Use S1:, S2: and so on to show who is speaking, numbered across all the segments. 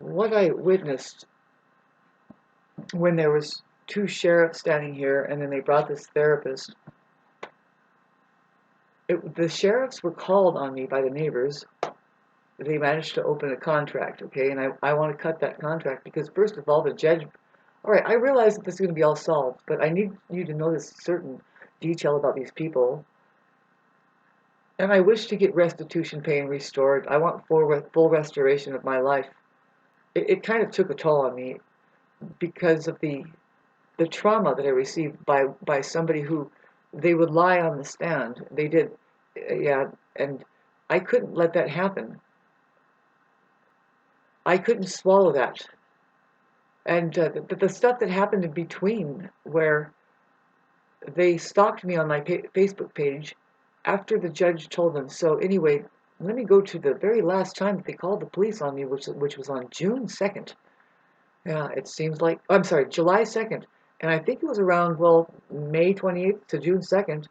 S1: what I witnessed when there was two sheriffs standing here, and then they brought this therapist. The sheriffs were called on me by the neighbors. They managed to open a contract, okay, and I want to cut that contract because, first of all, the judge. All right, I realize that this is going to be all solved, but I need you to know this certain detail about these people. And I wish to get restitution pay and restored. I want full restoration of my life. It kind of took a toll on me because of the trauma that I received by somebody who they would lie on the stand. They did, yeah, and I couldn't let that happen. I couldn't swallow that. And the stuff that happened in between, where they stalked me on my Facebook page after the judge told them. So anyway, let me go to the very last time that they called the police on me, which was on June 2nd. Yeah, it seems like, I'm sorry, July 2nd. And I think it was around, well, May 28th to June 2nd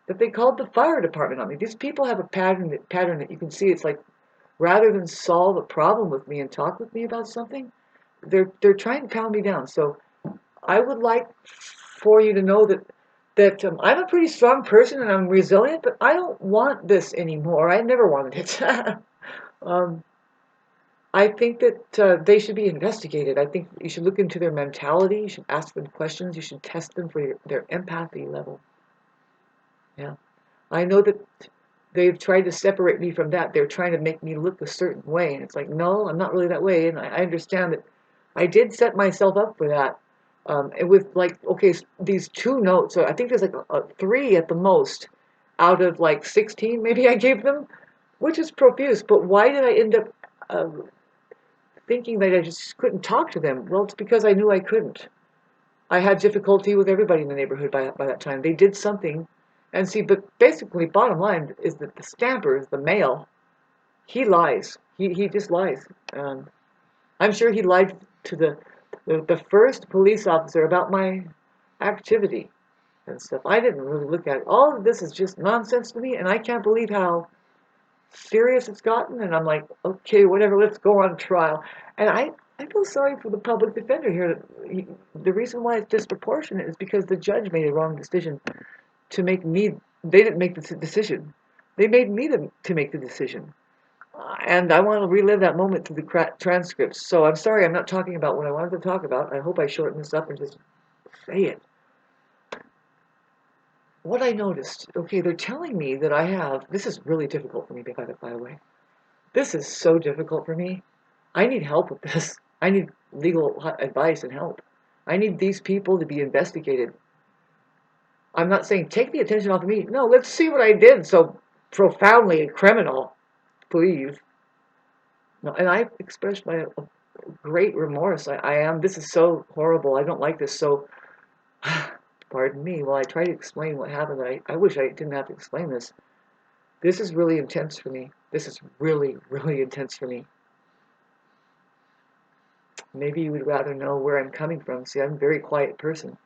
S1: that they called the fire department on me. These people have a pattern that you can see. It's like, rather than solve a problem with me and talk with me about something, they're trying to pound me down. So I would like for you to know that I'm a pretty strong person and I'm resilient, but I don't want this anymore. I never wanted it. um, I think that they should be investigated. I think you should look into their mentality. You should ask them questions. You should test them for their empathy level. Yeah, I know that they've tried to separate me from that. They're trying to make me look a certain way, and it's like, no, I'm not really that way. And I understand that I did set myself up for that. And with like, okay, these two notes, so I think there's like a three at the most out of like 16 maybe I gave them, which is profuse. But why did I end up thinking that I just couldn't talk to them? Well, it's because I knew I couldn't. I had difficulty with everybody in the neighborhood by that time. They did something. And see, but basically, bottom line is that the stamper, the male, he lies. He just lies. I'm sure he lied to the first police officer about my activity and stuff. I didn't really look at it. All of this is just nonsense to me, and I can't believe how serious it's gotten. And I'm like, okay, whatever, let's go on trial. And I feel sorry for the public defender here. The reason why it's disproportionate is because the judge made a wrong decision to make me. They didn't make the decision. They made me to make the decision. And I want to relive that moment through the transcripts. So I'm sorry I'm not talking about what I wanted to talk about. I hope I shorten this up and just say it. What I noticed, okay, they're telling me that I have, this is really difficult for me, by the way. This is so difficult for me. I need help with this. I need legal advice and help. I need these people to be investigated. I'm not saying take the attention off of me. No, let's see what I did so profoundly criminal, please. No, and I expressed my great remorse. This is so horrible. I don't like this. So, pardon me, while I try to explain what happened, I wish I didn't have to explain this. This is really intense for me. This is really, really intense for me. Maybe you would rather know where I'm coming from. See, I'm a very quiet person.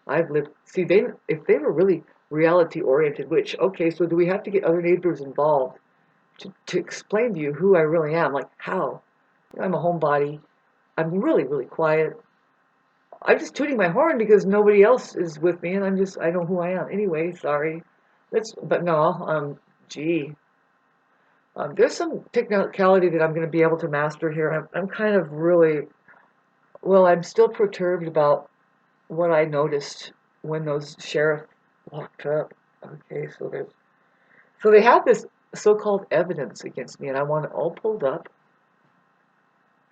S1: I've lived, see, if they were really reality oriented, which, okay, so do we have to get other neighbors involved to explain to you who I really am? Like, how? I'm a homebody. I'm really, really quiet. I'm just tooting my horn because nobody else is with me, and I know who I am. Anyway, sorry. But no, gee. There's some technicality that I'm going to be able to master here. I'm kind of really, well, I'm still perturbed about what I noticed when those sheriff walked up. Okay, so they have this so-called evidence against me, and I want it all pulled up.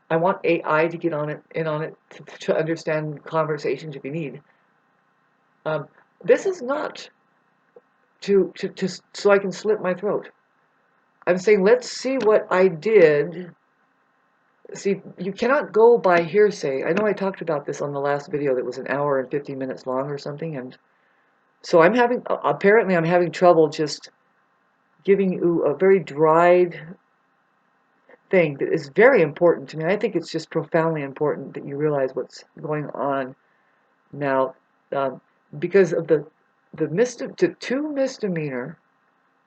S1: I want AI to get in on it to understand conversations if you need. This is not to so I can slit my throat. I'm saying let's see what I did. See, you cannot go by hearsay. I know I talked about this on the last video that was an hour and 50 minutes long or something, and so apparently I'm having trouble just giving you a very dried thing that is very important to me. I think it's just profoundly important that you realize what's going on now, because of the two misdemeanor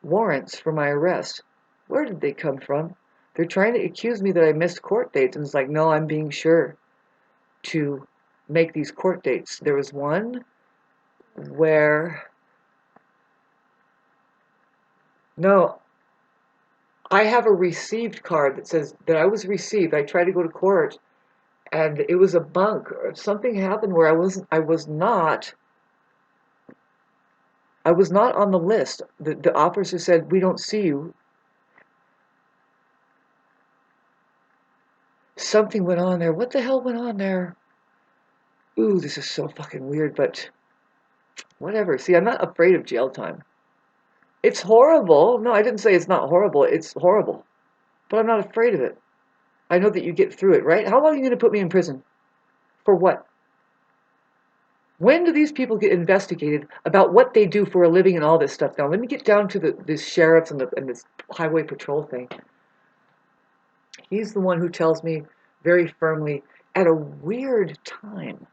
S1: warrants for my arrest. Where did they come from? They're trying to accuse me that I missed court dates, and it's like, no, I'm being sure to make these court dates. There was one where, no, I have a received card that says that I was received. I tried to go to court, and it was a bunk, or something happened where I was not on the list. The officer said, we don't see you. Something went on there. What the hell went on there? Ooh, this is so fucking weird, but whatever. See, I'm not afraid of jail time. It's horrible. No, I didn't say it's not horrible. It's horrible. But I'm not afraid of it. I know that you get through it, right? How long are you going to put me in prison? For what? When do these people get investigated about what they do for a living and all this stuff? Now, let me get down to this sheriffs and this highway patrol thing. He's the one who tells me very firmly, at a weird time,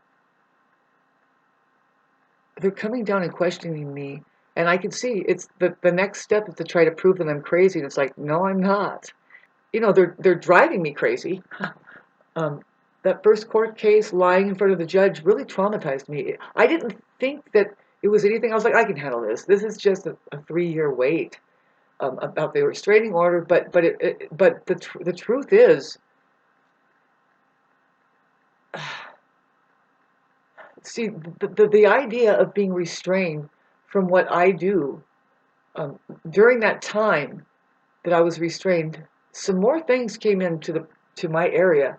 S1: they're coming down and questioning me, and I can see it's the next step is to try to prove that I'm crazy, and it's like, no, I'm not. You know, they're driving me crazy. Um, that first court case, lying in front of the judge, really traumatized me. I didn't think that it was anything. I was like, I can handle this. This is just a 3-year wait about the restraining order. But the truth is, see, the idea of being restrained from what I do during that time that I was restrained, some more things came into my area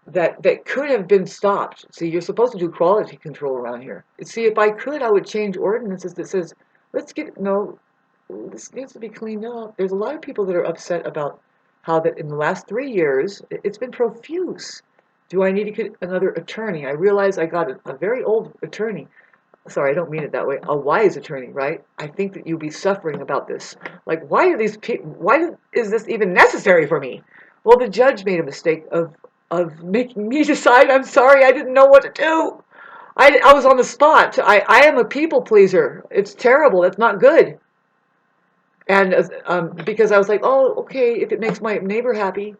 S1: that could have been stopped. See, you're supposed to do quality control around here. See, if I could, I would change ordinances that says, this needs to be cleaned up. There's a lot of people that are upset about how that in the last 3 years, it's been profuse. Do I need to get another attorney? I realize I got a very old attorney. Sorry, I don't mean it that way. A wise attorney, right? I think that you'll be suffering about this. Like, is this even necessary for me? Well, the judge made a mistake of making me decide. I'm sorry, I didn't know what to do. I was on the spot. I am a people pleaser. It's terrible. It's not good. And because I was like, oh, okay, if it makes my neighbor happy.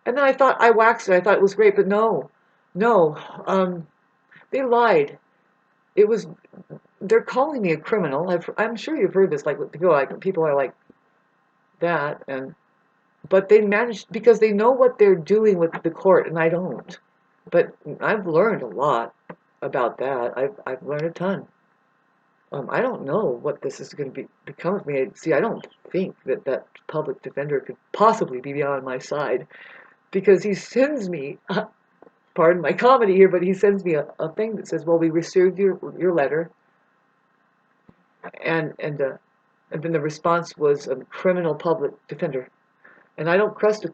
S1: And then I thought I waxed it. I thought it was great, but no, they lied. It was They're calling me a criminal. I'm sure you've heard this. Like people are like that, but they managed because they know what they're doing with the court, and I don't. But I've learned a lot about that. I've learned a ton. I don't know what this is going to become of me. See, I don't think that public defender could possibly be on my side because he sends me. Pardon my comedy here, but he sends me a thing that says, "Well, we received your letter." And then the response was a criminal public defender, and I don't trust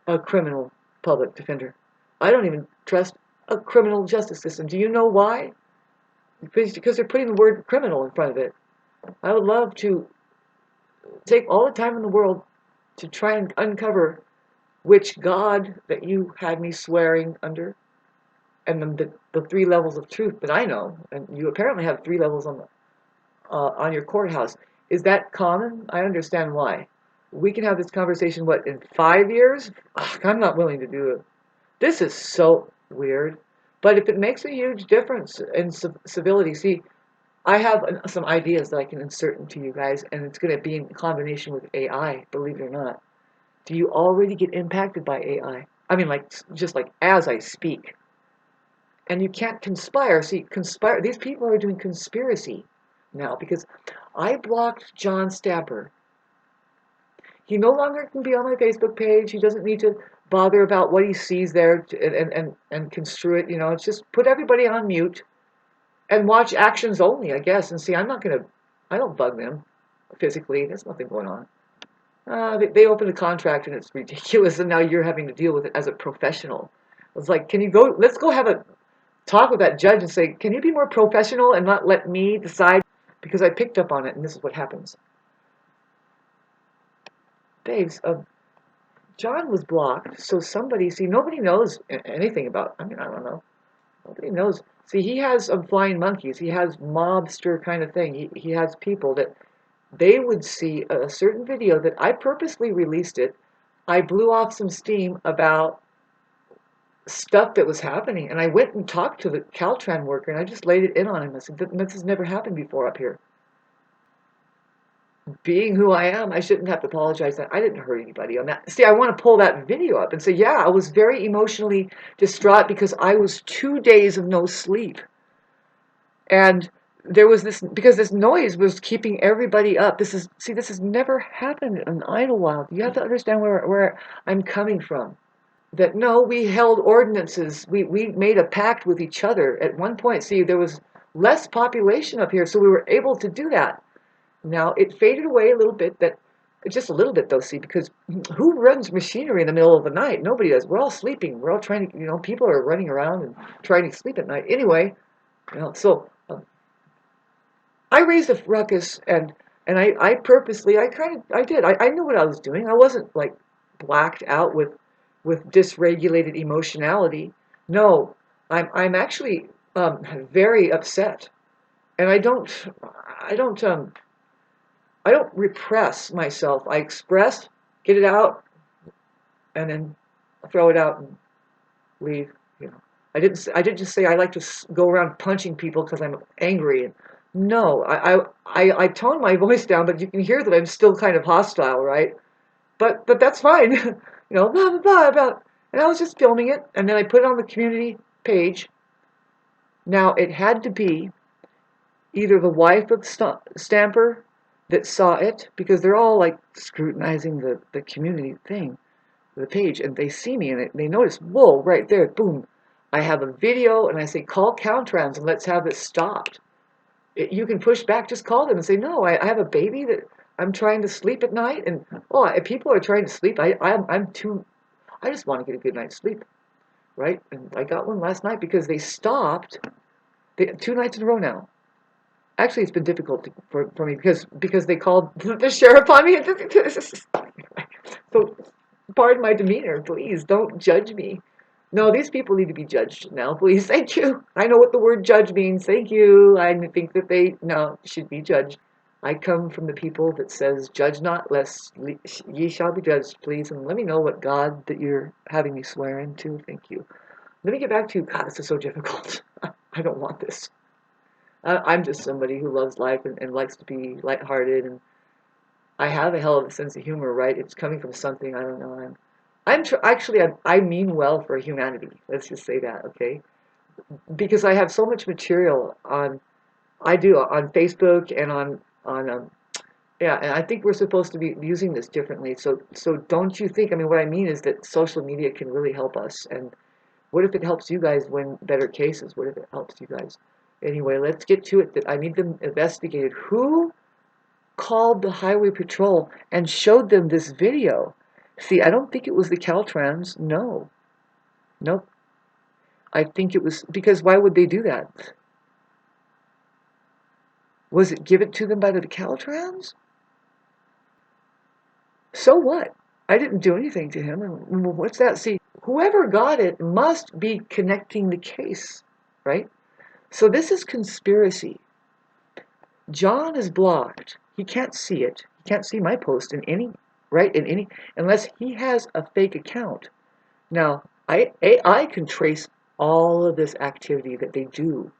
S1: a criminal public defender. I don't even trust a criminal justice system. Do you know why? Because they're putting the word criminal in front of it. I would love to take all the time in the world to try and uncover which God that you had me swearing under, and the 3 levels of truth that I know, and you apparently have 3 levels on your courthouse. Is that common? I understand why. We can have this conversation, what, in 5 years? Ugh, I'm not willing to do it. This is so weird. But if it makes a huge difference in civility, see, I have some ideas that I can insert into you guys, and it's going to be in combination with AI, believe it or not. Do you already get impacted by AI? I mean, like, just like as I speak. And you can't conspire. See, these people are doing conspiracy now because I blocked John Stamper. He no longer can be on my Facebook page. He doesn't need to bother about what he sees there and construe it. It's just put everybody on mute and watch actions only, I guess. And see, I don't bug them physically. There's nothing going on. They opened a contract and it's ridiculous, and now you're having to deal with it as a professional. It's like, let's go have a talk with that judge and say, can you be more professional and not let me decide? Because I picked up on it, and this is what happens. Babes, John was blocked, so nobody knows anything about, I don't know. Nobody knows. See, he has flying monkeys. He has mobster kind of thing. He has people that they would see a certain video that I purposely released it. I blew off some steam about stuff that was happening, and I went and talked to the Caltran worker, and I just laid it in on him. I said, this has never happened before up here. Being who I am, I shouldn't have to apologize. I didn't hurt anybody on that. See, I want to pull that video up and say, yeah, I was very emotionally distraught because I was 2 days of no sleep. And there was this, because this noise was keeping everybody up. This has never happened in Idlewild. You have to understand where I'm coming from. That no, we held ordinances. We made a pact with each other. At one point, see, there was less population up here, so we were able to do that. Now, it faded away a little bit, just a little bit though, see, because who runs machinery in the middle of the night? Nobody does. We're all sleeping. We're all trying to, people are running around and trying to sleep at night. Anyway, so I raised a ruckus, and I purposely, I knew what I was doing. I wasn't like blacked out with dysregulated emotionality. No, I'm actually very upset, and I don't repress myself. I express, get it out, and then throw it out and leave. I didn't just say I like to go around punching people because I'm angry. And no, I tone my voice down, but you can hear that I'm still kind of hostile, right? But that's fine. Blah blah blah about. And I was just filming it, and then I put it on the community page. Now it had to be either the wife of Stamper that saw it, because they're all like scrutinizing the community thing, the page, and they see me and they notice, whoa, right there, boom. I have a video, and I say, call Caltrans and let's have this stopped. You can push back, just call them and say, no, I have a baby that I'm trying to sleep at night, and if people are trying to sleep, I just want to get a good night's sleep, right? And I got one last night because they stopped 2 nights in a row now. Actually, it's been difficult for me because they called the sheriff on me. So, pardon my demeanor, please don't judge me. No, these people need to be judged now, please. Thank you. I know what the word judge means. Thank you. I think that they should be judged. I come from the people that says, judge not, lest ye shall be judged, please. And let me know what God that you're having me swear into. Thank you. Let me get back to, God, this is so difficult. I don't want this. I'm just somebody who loves life and likes to be lighthearted, and I have a hell of a sense of humor, right? It's coming from something, I don't know. Actually, I mean well for humanity. Let's just say that, okay? Because I have so much material on Facebook and yeah, and I think we're supposed to be using this differently. So don't you think? I mean, what I mean is that social media can really help us. And what if it helps you guys win better cases? What if it helps you guys? Anyway, let's get to it. That I need them investigated. Who called the highway patrol and showed them this video? See, I don't think it was the Caltrans. No. Nope. I think it was, because why would they do that? Was it given to them by the Caltrans? So what? I didn't do anything to him. And what's that? See, whoever got it must be connecting the case, right? So this is conspiracy. John is blocked. He can't see it. He can't see my post in any, right? Unless he has a fake account. Now, AI can trace all of this activity that they do.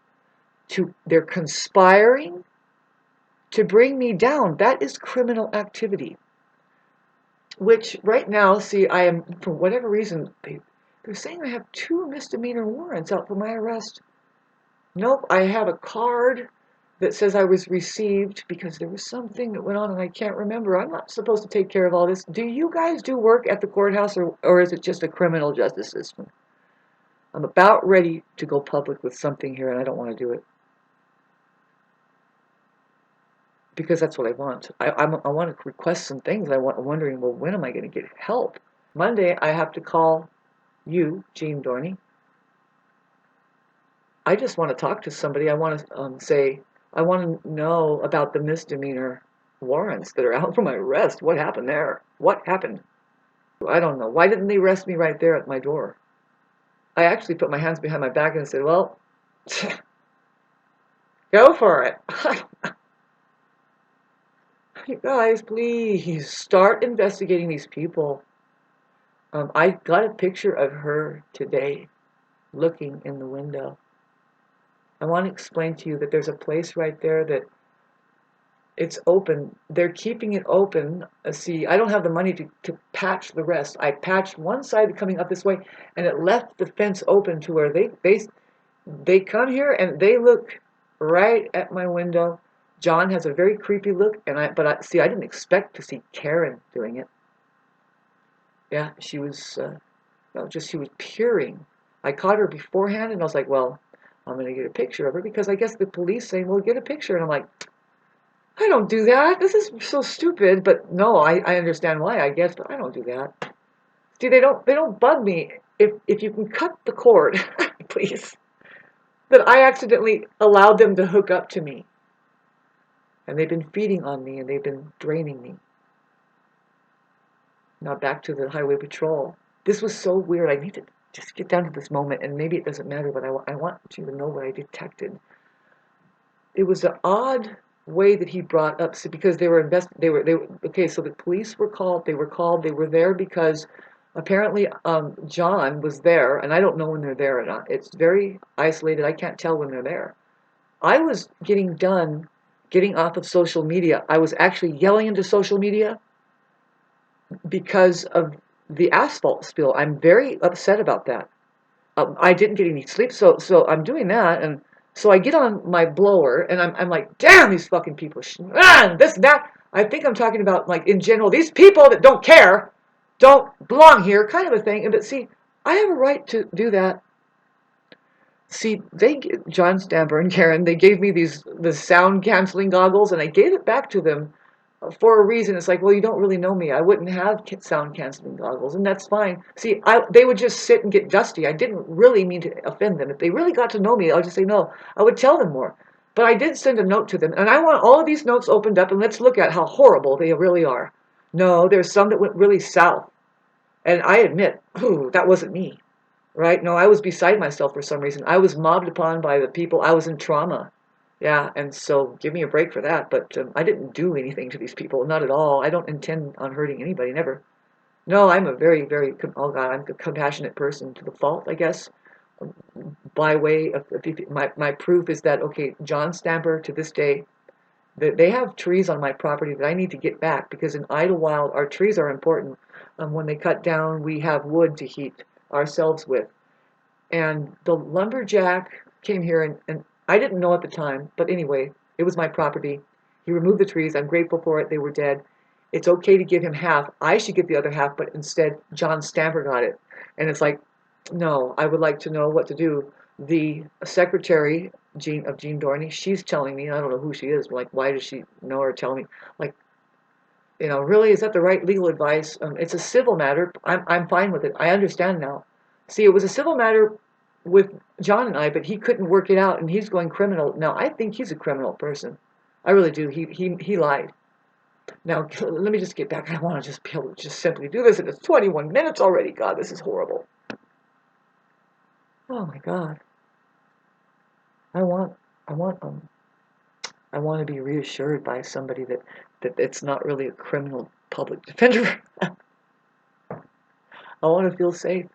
S1: They're conspiring to bring me down. That is criminal activity. Which right now, see, I am, for whatever reason, they're saying I have 2 misdemeanor warrants out for my arrest. Nope, I have a card that says I was received because there was something that went on and I can't remember. I'm not supposed to take care of all this. Do you guys do work at the courthouse, or is it just a criminal justice system? I'm about ready to go public with something here, and I don't want to do it. Because that's what I want. I want to request some things. I'm wondering, well, when am I going to get help? Monday, I have to call you, Jean Dorney. I just want to talk to somebody. I want to say, I want to know about the misdemeanor warrants that are out for my arrest. What happened there? What happened? I don't know. Why didn't they arrest me right there at my door? I actually put my hands behind my back and said, well, go for it. you guys, please start investigating these people. I got a picture of her today looking in the window. I want to explain to you that there's a place right there that it's open. They're keeping it open. See, I don't have the money to patch the rest. I patched one side coming up this way, and it left the fence open to where they come here and they look right at my window. John has a very creepy look, but I didn't expect to see Karen doing it. Yeah, she was she was peering. I caught her beforehand, and I was like, well, I'm gonna get a picture of her because I guess the police saying, well, get a picture, and I'm like, I don't do that. This is so stupid. But no, I understand why, I guess, but I don't do that. See, they don't bug me if you can cut the cord, please. That I accidentally allowed them to hook up to me. And they've been feeding on me and they've been draining me. Now back to the highway patrol. This was so weird. I need to just get down to this moment, and maybe it doesn't matter, but I want you to know what I detected. It was an odd way that he brought up, because they were okay, so the police were called. They were there because apparently John was there, and I don't know when they're there or not. It's very isolated. I can't tell when they're there. I was getting off of social media. I was actually yelling into social media because of the asphalt spill. I'm very upset about that. I didn't get any sleep, so I'm doing that, and so I get on my blower, and I'm like, damn these fucking people, this and that. I think I'm talking about, like, in general, these people that don't care, don't belong here, kind of a thing. But see, I have a right to do that. See, John Stamper and Karen, they gave me the sound canceling goggles, and I gave it back to them for a reason. It's like, well, you don't really know me. I wouldn't have sound canceling goggles, and that's fine. See, they would just sit and get dusty. I didn't really mean to offend them. If they really got to know me, I'll just say no. I would tell them more. But I did send a note to them, and I want all of these notes opened up, and let's look at how horrible they really are. No, there's some that went really south, and I admit, ooh, that wasn't me. Right? No, I was beside myself for some reason. I was mobbed upon by the people. I was in trauma. Yeah, and so give me a break for that. But I didn't do anything to these people, not at all. I don't intend on hurting anybody, never. No, I'm a very, very, oh God, I'm a compassionate person to the fault, I guess. By way of, my proof is that, okay, John Stamper, to this day, they have trees on my property that I need to get back, because in Idlewild, our trees are important. When they cut down, we have wood to heat ourselves with. And the lumberjack came here, and I didn't know at the time, but anyway, it was my property. He removed the trees. I'm grateful for it. They were dead. It's okay to give him half. I should get the other half, but instead, John Stamper got it. And it's like, no, I would like to know what to do. The secretary, Jean Dorney, she's telling me, I don't know who she is, but like, why does she know or tell me? Like, really, is that the right legal advice? It's a civil matter. I'm fine with it. I understand now. See, it was a civil matter with John and I, but he couldn't work it out, and he's going criminal. Now, I think he's a criminal person. I really do. He lied. Now, let me just get back. I want to just be able to just simply do this, and it's 21 minutes already. God, this is horrible. Oh my God. I want I want I want to be reassured by somebody that it's not really a criminal public defender. I want to feel safe.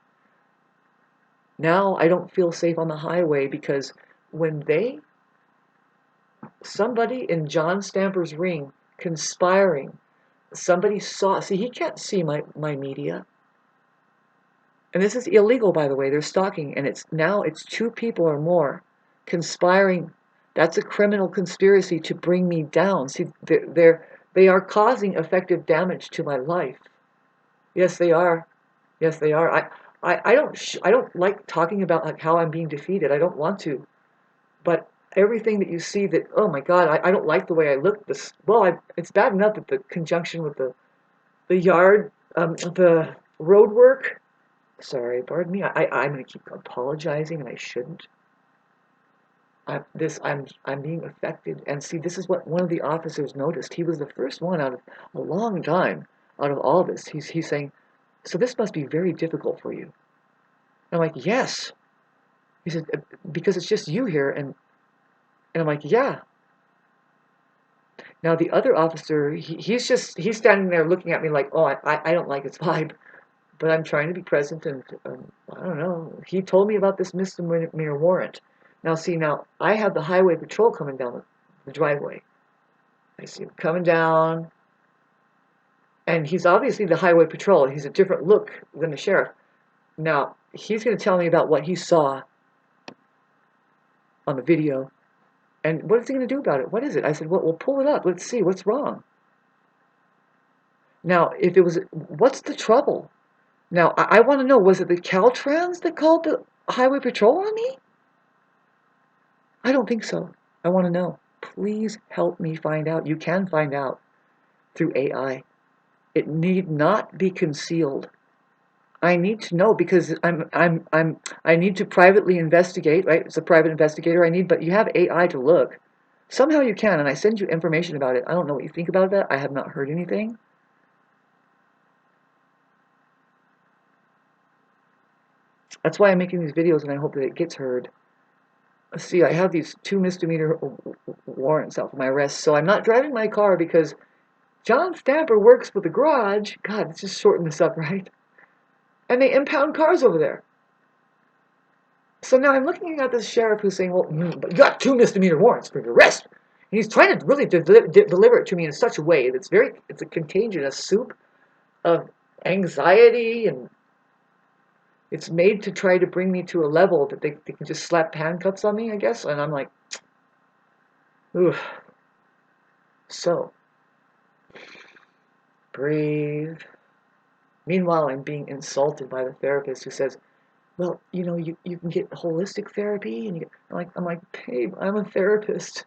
S1: Now I don't feel safe on the highway, because when somebody in John Stamper's ring conspiring, somebody saw, see, he can't see my media. And this is illegal, by the way. They're stalking, and it's two people or more conspiring. That's a criminal conspiracy to bring me down. See, they are causing effective damage to my life. Yes, they are. Yes, they are. I don't like talking about, like, how I'm being defeated. I don't want to. But everything that you see that, oh my God, I don't like the way I look. It's bad enough that the conjunction with the yard, the road work. Sorry, pardon me. I'm going to keep apologizing, and I shouldn't. I'm being affected, and see, this is what one of the officers noticed. He was the first one out of a long time out of all this. He's saying, so this must be very difficult for you. And I'm like, yes. He said, because it's just you here, and I'm like, yeah. Now the other officer, he's standing there looking at me like, oh, I don't like his vibe, but I'm trying to be present, and I don't know. He told me about this misdemeanor warrant. Now I have the highway patrol coming down the driveway. I see him coming down, and he's obviously the highway patrol. He's a different look than the sheriff. Now he's going to tell me about what he saw on the video. And what is he going to do about it? What is it? I said, well, we'll pull it up. Let's see what's wrong. Now, if it was, what's the trouble? Now, I want to know, was it the Caltrans that called the highway patrol on me? I don't think so. I want to know. Please help me find out. You can find out through AI. It need not be concealed. I need to know because I need to privately investigate, right? It's a private investigator I need, but you have AI to look. Somehow you can, and I send you information about it. I don't know what you think about that. I have not heard anything. That's why I'm making these videos, and I hope that it gets heard. See, I have these 2 misdemeanor warrants out for my arrest, so I'm not driving my car because John Stamper works with the garage. God, let's just shorten this up, right? And they impound cars over there. So now I'm looking at this sheriff who's saying, well, but you got 2 misdemeanor warrants for your arrest. And he's trying to really deliver it to me in such a way that's it's a contagious soup of anxiety, and it's made to try to bring me to a level that they can just slap handcuffs on me, I guess. And I'm like, ooh. So, breathe. Meanwhile, I'm being insulted by the therapist who says, well, you know, you can get holistic therapy. And I'm like, babe, I'm a therapist.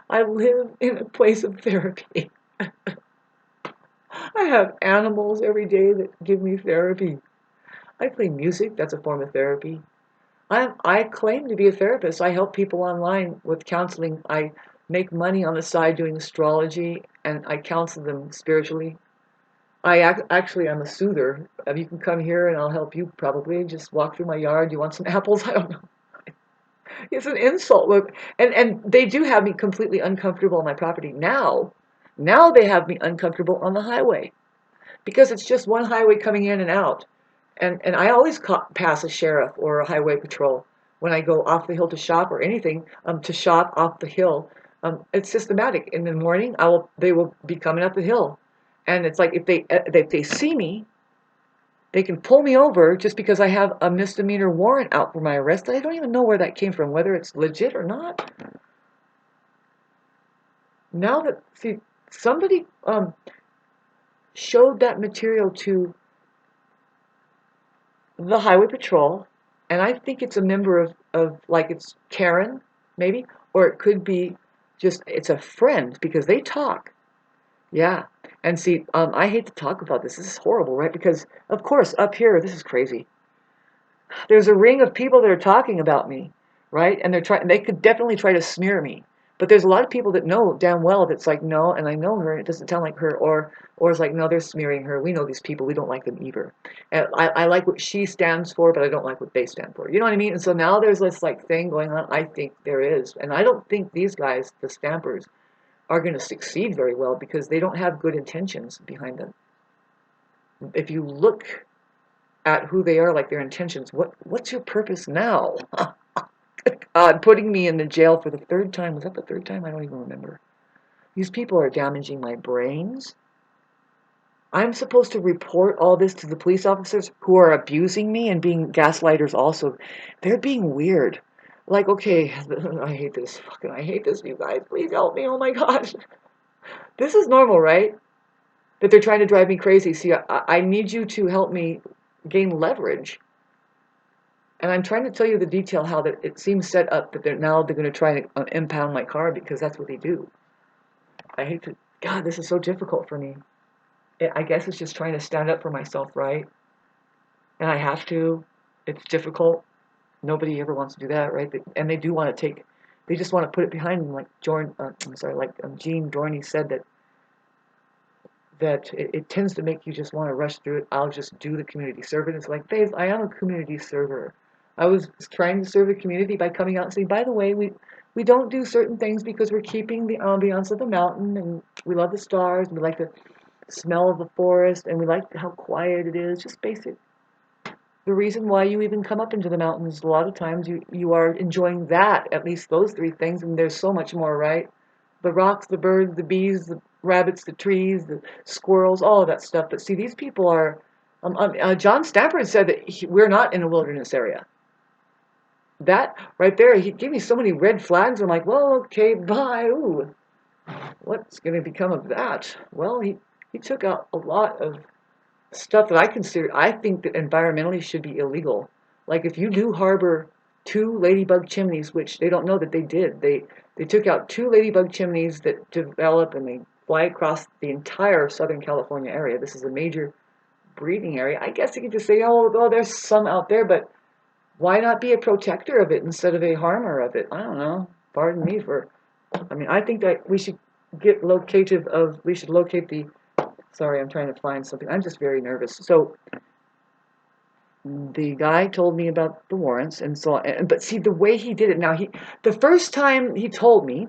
S1: I live in a place of therapy. I have animals every day that give me therapy. I play music. That's a form of therapy. I claim to be a therapist. I help people online with counseling. I make money on the side doing astrology, and I counsel them spiritually. Actually, I'm a soother. You can come here and I'll help you probably. Just walk through my yard. You want some apples? I don't know. It's an insult. Look, and they do have me completely uncomfortable on my property. Now they have me uncomfortable on the highway because it's just one highway coming in and out. And I always pass a sheriff or a highway patrol when I go off the hill to shop or anything, to shop off the hill. It's systematic. In the morning, they will be coming up the hill. And it's like if they see me, they can pull me over just because I have a misdemeanor warrant out for my arrest. I don't even know where that came from, whether it's legit or not. Now that, see, somebody showed that material to the highway patrol, and I think it's a member of like, it's Karen, maybe, or it could be just, it's a friend, because they talk. Yeah. And see, I hate to talk about this. This is horrible, right? Because, of course, up here, this is crazy. There's a ring of people that are talking about me, right? And they could definitely try to smear me. But there's a lot of people that know damn well that's like, no, and I know her, and it doesn't sound like her, or it's like, no, they're smearing her. We know these people. We don't like them either. And I like what she stands for, but I don't like what they stand for. You know what I mean? And so now there's this like thing going on. I think there is. And I don't think these guys, the Stampers, are going to succeed very well because they don't have good intentions behind them. If you look at who they are, like their intentions, what's your purpose now? Putting me in the jail for the 3rd time. Was that the 3rd time? I don't even remember. These people are damaging my brains. I'm supposed to report all this to the police officers who are abusing me and being gaslighters also. They're being weird. Like, okay, I hate this. Fucking, I hate this, you guys. Please help me. Oh my gosh. This is normal, right? That they're trying to drive me crazy. See, I need you to help me gain leverage. And I'm trying to tell you the detail how that it seems set up that they're going to try to impound my car because that's what they do. I hate to, God, this is so difficult for me. I guess it's just trying to stand up for myself, right? And I have to. It's difficult. Nobody ever wants to do that, right? And they do want to they just want to put it behind them, like Gene Dorney said that it tends to make you just want to rush through it. I'll just do the community service. It's like, babe, I am a community server. I was trying to serve the community by coming out and saying, by the way, we We don't do certain things because we're keeping the ambiance of the mountain, and we love the stars, and we like the smell of the forest, and we like how quiet it is, just basic. The reason why you even come up into the mountains, a lot of times you are enjoying that, at least those three things, and there's so much more, right? The rocks, the birds, the bees, the rabbits, the trees, the squirrels, all of that stuff. But see, these people are, John Stafford said that we're not in a wilderness area. That right there, he gave me so many red flags. I'm like, well, okay, bye. Ooh, what's going to become of that? Well, he took out a lot of stuff that I think that environmentally should be illegal. Like if you do harbor two ladybug chimneys, which they don't know that they did. They took out two ladybug chimneys that develop and they fly across the entire Southern California area. This is a major breeding area. I guess you could just say, oh, there's some out there, but why not be a protector of it instead of a harmer of it? I don't know. Pardon me for, I mean, I think that we should we should locate the, sorry, I'm trying to find something. I'm just very nervous. So the guy told me about the warrants and so on, but see the way he did it. Now the first time he told me,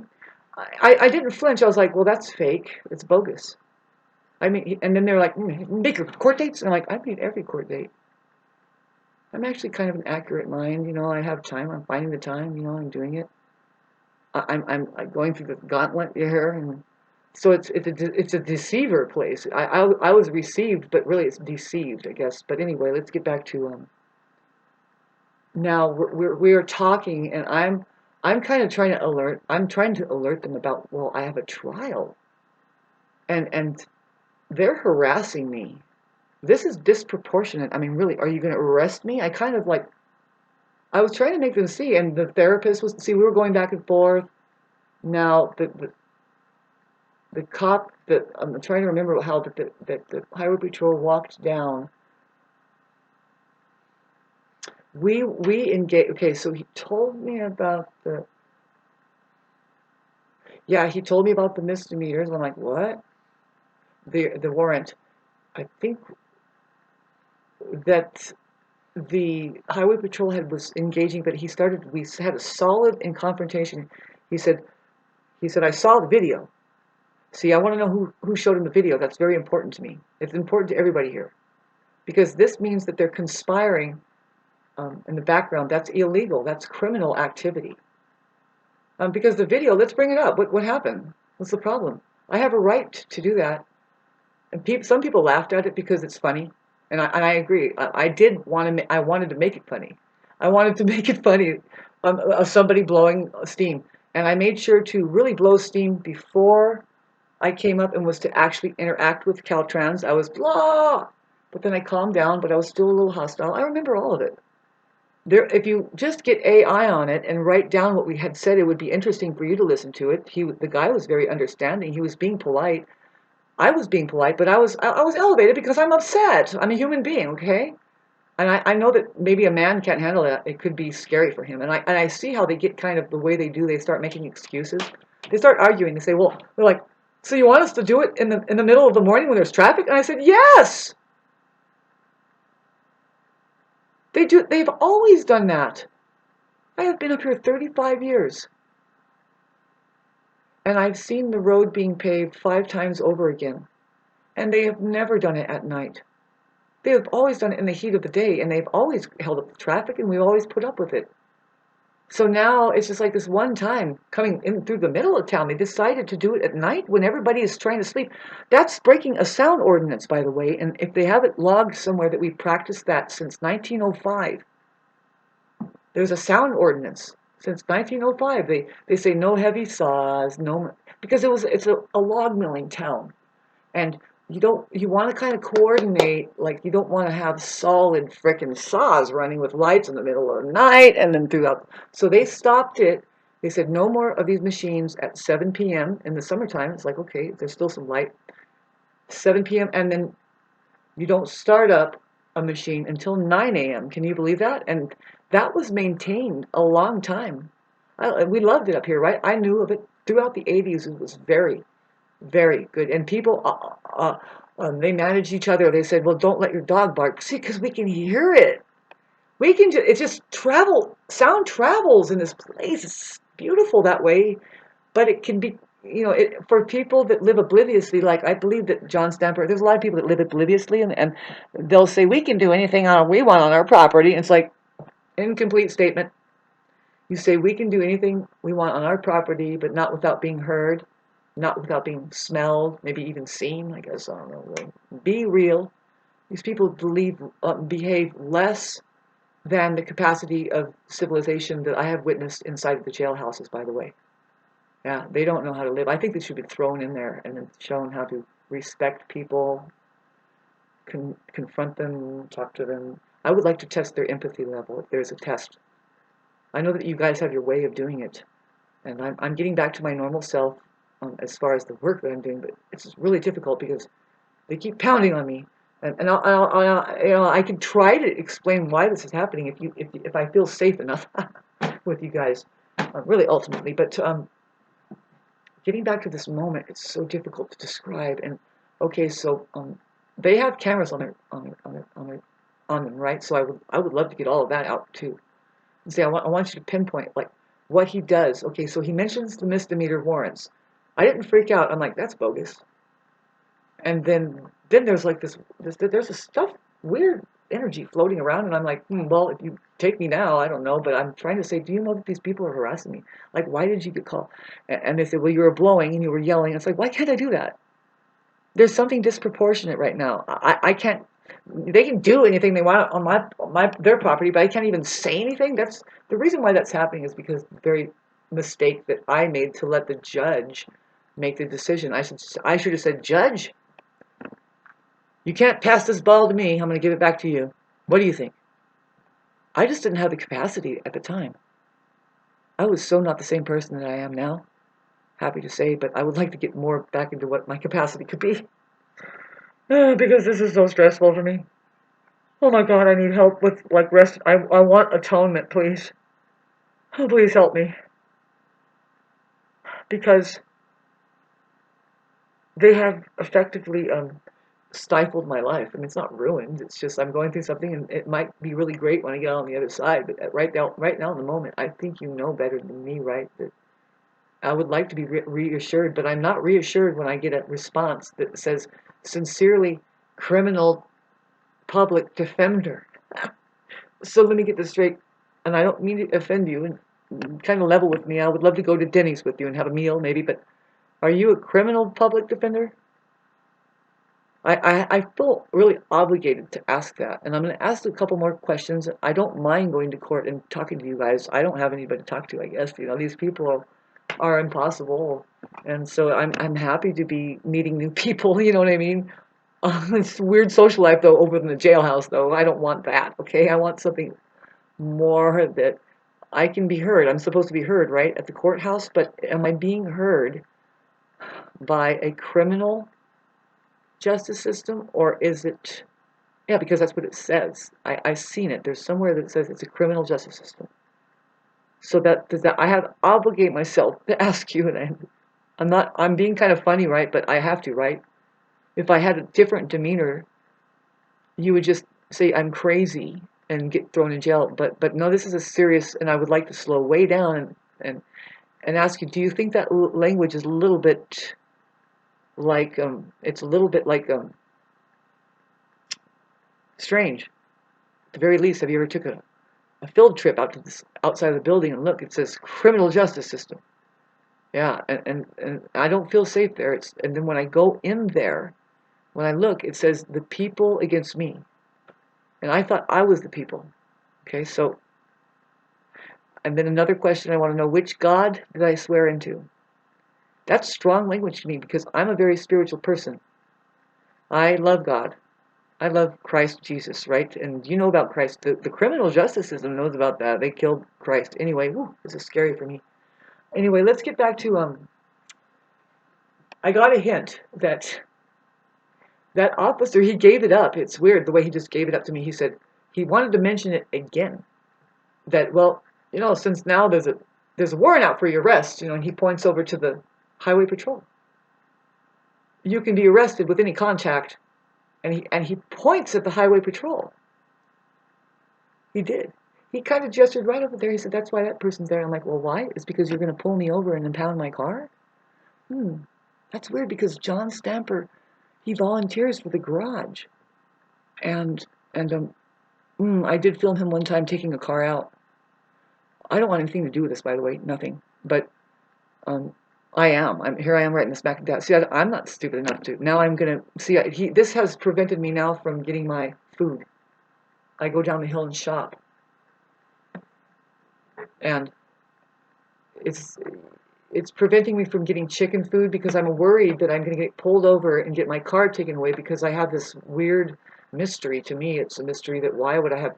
S1: I didn't flinch. I was like, well, that's fake. It's bogus. I mean, and then they're like, make your court dates. And I'm like, I made every court date. I'm actually kind of an accurate mind, I have time, I'm finding the time, I'm doing it. I'm going through the gauntlet here, and so it's a deceiver place. I was received, but really it's deceived, I guess. But anyway, let's get back to now we're talking, and I'm kind of trying to alert them about, well, I have a trial, and they're harassing me. This is disproportionate. I mean, really, are you going to arrest me? I kind of like, I was trying to make them see, and the therapist was, see, we were going back and forth. Now, the cop that, I'm trying to remember how that the highway patrol walked down. We engaged, okay, so he told me about he told me about the misdemeanors. I'm like, what? The warrant. I think that the highway patrol was engaging, but we had a solid in confrontation. He said, I saw the video. See, I want to know who showed him the video. That's very important to me. It's important to everybody here. Because this means that they're conspiring in the background. That's illegal. That's criminal activity. Because the video, let's bring it up. What happened? What's the problem? I have a right to do that. And some people laughed at it because it's funny. And I agree. I wanted to make it funny. I wanted to make it funny of somebody blowing steam. And I made sure to really blow steam before I came up and was to actually interact with Caltrans. I was blah, but then I calmed down, but I was still a little hostile. I remember all of it. If you just get AI on it and write down what we had said, it would be interesting for you to listen to it. The guy was very understanding. He was being polite. I was being polite, but I was elevated because I'm upset. I'm a human being, okay? And I know that maybe a man can't handle it. It could be scary for him. And I see how they get kind of the way they do. They start making excuses. They start arguing. They say, well, they're like, so you want us to do it in the middle of the morning when there's traffic? And I said, yes. They do. They've always done that. I have been up here 35 years. And I've seen the road being paved 5 times over again. And they have never done it at night. They have always done it in the heat of the day, and they've always held up the traffic, and we've always put up with it. So now it's just like this one time coming in through the middle of town, they decided to do it at night when everybody is trying to sleep. That's breaking a sound ordinance, by the way, and if they have it logged somewhere that we've practiced that since 1905, there's a sound ordinance since 1905. They say no heavy saws, no, because it's a log milling town, and you want to kind of coordinate, like you don't want to have solid frickin' saws running with lights in the middle of the night and then throughout. So they stopped it. They said no more of these machines at 7 p.m. in the summertime. It's like, okay, there's still some light. 7 p.m. and then you don't start up a machine until 9 a.m. Can you believe that? And that was maintained a long time. We loved it up here, right? I knew of it throughout the 80s. It was very, very good. And people, they managed each other. They said, well, don't let your dog bark. See, because we can hear it. It's just sound travels in this place. It's beautiful that way, but it can be, for people that live obliviously, like I believe that John Stamper, there's a lot of people that live obliviously, and they'll say, we can do anything we want on our property. And it's like, incomplete statement. You say we can do anything we want on our property, but not without being heard, not without being smelled, maybe even seen, I guess, I don't know. Be real. These people behave less than the capacity of civilization that I have witnessed inside of the jailhouses, by the way. Yeah, they don't know how to live. I think they should be thrown in there and then shown how to respect people, confront them, talk to them. I would like to test their empathy level if there's a test. I know that you guys have your way of doing it, and I'm getting back to my normal self as far as the work that I'm doing, but it's really difficult because they keep pounding on me, and I can try to explain why this is happening if I feel safe enough with you guys, really ultimately. But getting back to this moment, it's so difficult to describe. And okay, so they have cameras on them, right? So I would love to get all of that out too. And say I want you to pinpoint like what he does. Okay, so he mentions the misdemeanor warrants. I didn't freak out. I'm like, that's bogus. And then there's like there's a stuff weird energy floating around, and I'm like, well, if you take me now, I don't know, but I'm trying to say, do you know that these people are harassing me? Like, why did you get called? And they say, well, you were blowing and you were yelling. It's like, why can't I do that? There's something disproportionate right now. I can't. They can do anything they want on their property, but I can't even say anything. That's the reason why that's happening, is because the very mistake that I made to let the judge make the decision. I should have said, Judge, you can't pass this ball to me. I'm going to give it back to you. What do you think? I just didn't have the capacity at the time. I was so not the same person that I am now. Happy to say, but I would like to get more back into what my capacity could be. Because this is so stressful for me. Oh my God, I need help with like rest. I want atonement, please. Oh, please help me. Because they have effectively stifled my life. I mean, it's not ruined. It's just I'm going through something, and it might be really great when I get on the other side. But right now in the moment, I think you know better than me, right? That I would like to be reassured, but I'm not reassured when I get a response that says, "Sincerely, criminal public defender." So let me get this straight, and I don't mean to offend you, and kind of level with me. I would love to go to Denny's with you and have a meal, maybe. But are you a criminal public defender? I feel really obligated to ask that, and I'm going to ask a couple more questions. I don't mind going to court and talking to you guys. I don't have anybody to talk to, I guess. These people are impossible, and so I'm happy to be meeting new people. You know what I mean? It's a weird social life though, over in the jailhouse though. I don't want that. Okay, I want something more that I can be heard. I'm supposed to be heard, right, at the courthouse, but am I being heard by a criminal justice system, or is it, yeah, because that's what it says. I've seen it. There's somewhere that says it's a criminal justice system. So I have to obligate myself to ask you, and I'm being kind of funny, right? But I have to, right? If I had a different demeanor, you would just say I'm crazy and get thrown in jail. But no, this is a serious, and I would like to slow way down and ask you, do you think that language is a little bit like it's a little bit like strange? At the very least, have you ever took a field trip out to this outside of the building and look? It says criminal justice system. Yeah, and I don't feel safe there. And then when I go in there, when I look, it says the people against me, and I thought I was the people. Okay, so, and then another question I want to know: which God did I swear into? That's strong language to me because I'm a very spiritual person. I love God. I love Christ Jesus, right? And you know about Christ. The criminal justice system knows about that. They killed Christ. Anyway, this is scary for me. Anyway, let's get back to I got a hint that that officer, he gave it up. It's weird the way he just gave it up to me. He said he wanted to mention it again. That, well, since now there's a warrant out for your arrest, and he points over to the highway patrol. You can be arrested with any contact, and he points at the highway patrol. He did. He kind of gestured right over there. He said, that's why that person's there. I'm like, well, why? It's because you're going to pull me over and impound my car? That's weird because John Stamper, he volunteers for the garage. And, I did film him one time taking a car out. I don't want anything to do with this, by the way, nothing. But I am. Here I am writing this back down. See, I'm not stupid enough to. Now I'm going to, see, this has prevented me now from getting my food. I go down the hill and shop. And it's preventing me from getting chicken food because I'm worried that I'm going to get pulled over and get my car taken away because I have this weird mystery. To me, it's a mystery that why would I have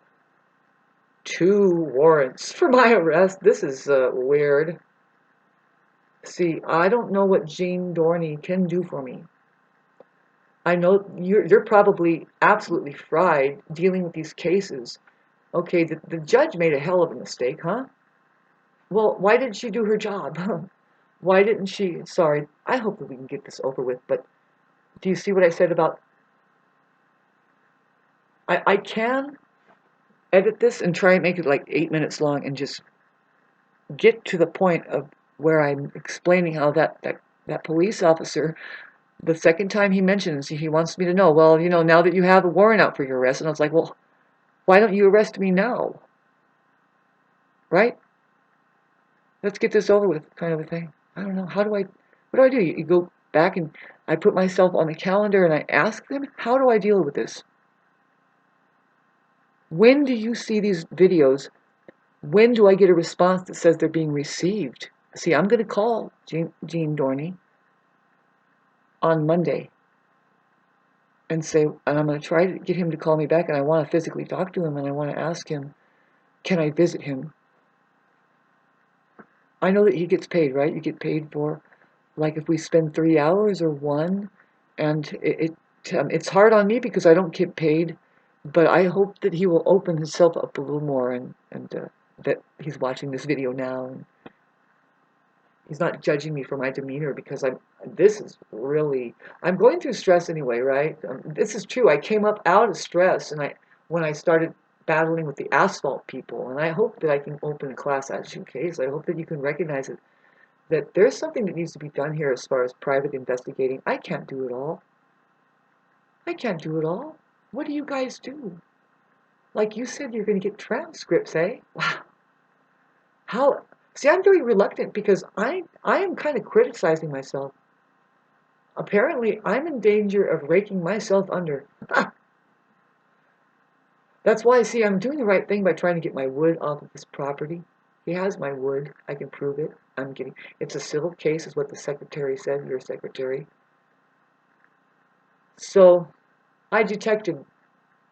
S1: 2 warrants for my arrest? This is weird. See, I don't know what Jean Dorney can do for me. I know you're probably absolutely fried dealing with these cases. Okay, the judge made a hell of a mistake, huh? Well, why didn't she do her job? Why didn't she? Sorry, I hope that we can get this over with, but do you see what I said about... I can edit this and try and make it like 8 minutes long and just get to the point of where I'm explaining how that police officer, the second time he mentions, he wants me to know, well, now that you have a warrant out for your arrest, and I was like, well, why don't you arrest me now? Right? Let's get this over with, kind of a thing. I don't know. What do I do? You go back and I put myself on the calendar and I ask them, how do I deal with this? When do you see these videos? When do I get a response that says they're being received? See, I'm going to call Jean Dorney on Monday and I'm going to try to get him to call me back, and I want to physically talk to him, and I want to ask him, can I visit him? I know that he gets paid, right? You get paid for, like, if we spend 3 hours or 1, and it's hard on me because I don't get paid, but I hope that he will open himself up a little more, and that he's watching this video now, and he's not judging me for my demeanor because I'm going through stress anyway, right? This is true. I came up out of stress when I started battling with the asphalt people, and I hope that I can open a class action case. I hope that you can recognize it, that there's something that needs to be done here as far as private investigating. I can't do it all. I can't do it all. What do you guys do? Like you said, you're going to get transcripts, eh? Wow. How? See, I'm very reluctant because I am kind of criticizing myself. Apparently, I'm in danger of raking myself under. That's why, see, I'm doing the right thing by trying to get my wood off of this property. He has my wood. I can prove it. It's a civil case, is what the secretary said, your secretary. So, I detected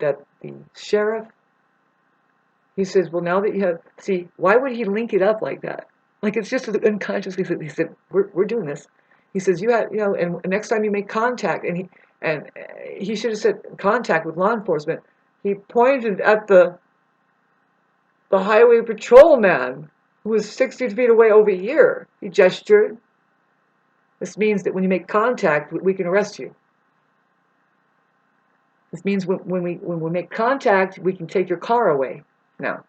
S1: that the sheriff, he says, well, now that you have, see, why would he link it up like that? Like, it's just unconsciously, he said, we're doing this. He says, and next time you make contact, and he should have said contact with law enforcement. He pointed at the highway patrolman who was 60 feet away over here. He gestured. This means that when you make contact, we can arrest you. This means when we make contact, we can take your car away. Now,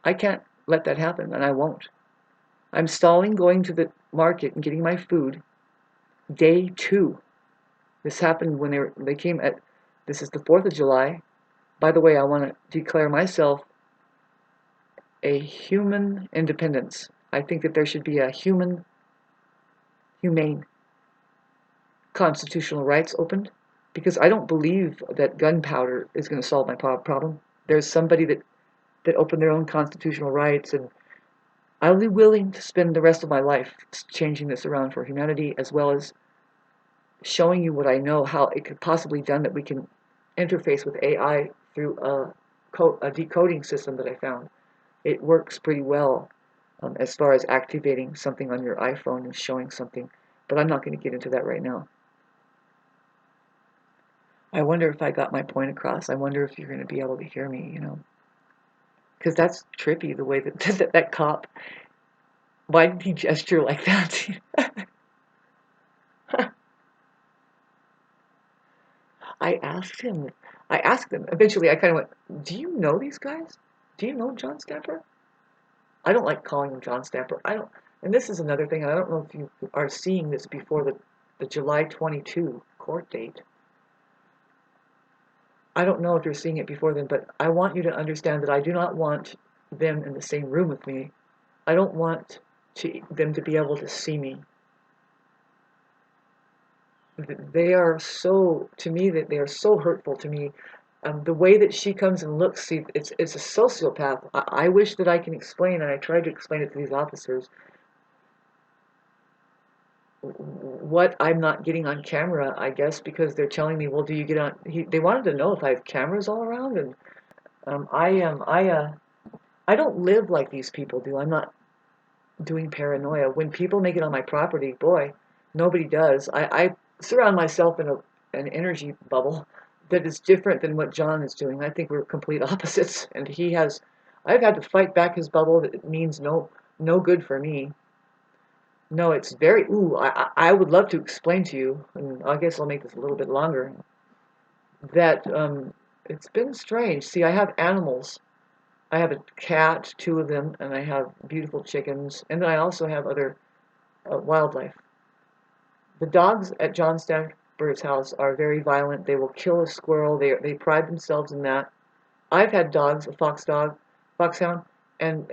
S1: I can't let that happen, and I won't. I'm stalling going to the market and getting my food. Day 2. This happened when they came at, this is the 4th of July. By the way, I want to declare myself a human independence. I think that there should be a humane constitutional rights opened, because I don't believe that gunpowder is going to solve my problem. There's somebody that opened their own constitutional rights, and I'll be willing to spend the rest of my life changing this around for humanity, as well as showing you what I know, how it could possibly be done, that we can interface with AI through a decoding system that I found. It works pretty well as far as activating something on your iPhone and showing something, but I'm not going to get into that right now. I wonder if I got my point across. I wonder if you're going to be able to hear me, because that's trippy, the way that that cop, why did he gesture like that? I asked them, eventually I kind of went, do you know these guys? Do you know John Stamper? I don't like calling him John Stamper. I don't, and this is another thing. I don't know if you are seeing this before the July 22 court date. I don't know if you're seeing it before then, but I want you to understand that I do not want them in the same room with me. I don't want them to be able to see me. They are so, to me, that they are so hurtful to me. The way that she comes and looks, see, it's a sociopath. I wish that I can explain, and I tried to explain it to these officers, what I'm not getting on camera, I guess, because they're telling me, well, do you get on? They wanted to know if I have cameras all around, and I don't live like these people do. I'm not doing paranoia. When people make it on my property, boy, nobody does. I surround myself in an energy bubble that is different than what John is doing. I think we're complete opposites, and I've had to fight back his bubble that means no good for me. No, it's very, I would love to explain to you, and I guess I'll make this a little bit longer, that it's been strange. See, I have animals. I have a cat, two of them, and I have beautiful chickens, and then I also have other wildlife. The dogs at John Stamper's house are very violent. They will kill a squirrel. They pride themselves in that. I've had dogs, a foxhound, and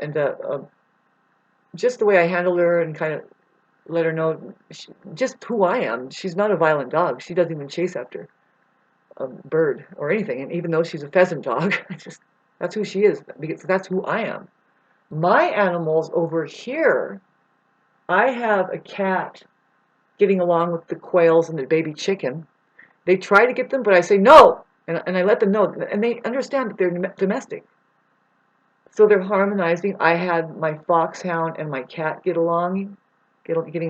S1: just the way I handle her and kind of let her know just who I am. She's not a violent dog. She doesn't even chase after a bird or anything. And even though she's a pheasant dog, that's who she is, because that's who I am. My animals over here, I have a cat getting along with the quails and the baby chicken. They try to get them, but I say no, and I let them know, and they understand that they're domestic. So they're harmonizing. I had my foxhound and my cat getting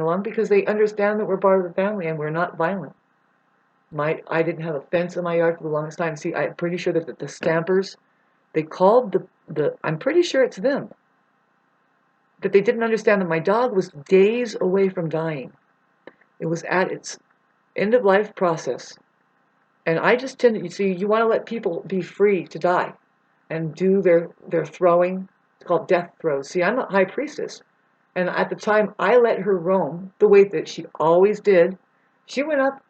S1: along because they understand that we're part of the family and we're not violent. I didn't have a fence in my yard for the longest time. See, I'm pretty sure that the Stampers, they called I'm pretty sure it's them, that they didn't understand that my dog was days away from dying. It was at its end of life process. And I just tend to, you see, you want to let people be free to die and do their throwing. It's called death throes. See, I'm a high priestess. And at the time, I let her roam the way that she always did. She went up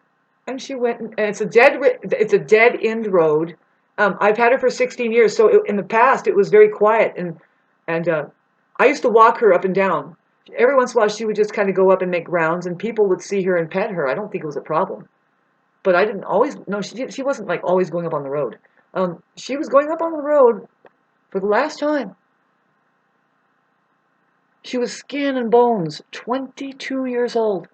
S1: and she went, and it's a dead end road. I've had her for 16 years, so in the past it was very quiet, and I used to walk her up and down. Every once in a while, she would just kind of go up and make rounds, and people would see her and pet her. I don't think it was a problem, but I didn't always. No, she wasn't like always going up on the road. She was going up on the road for the last time. She was skin and bones, 22 years old.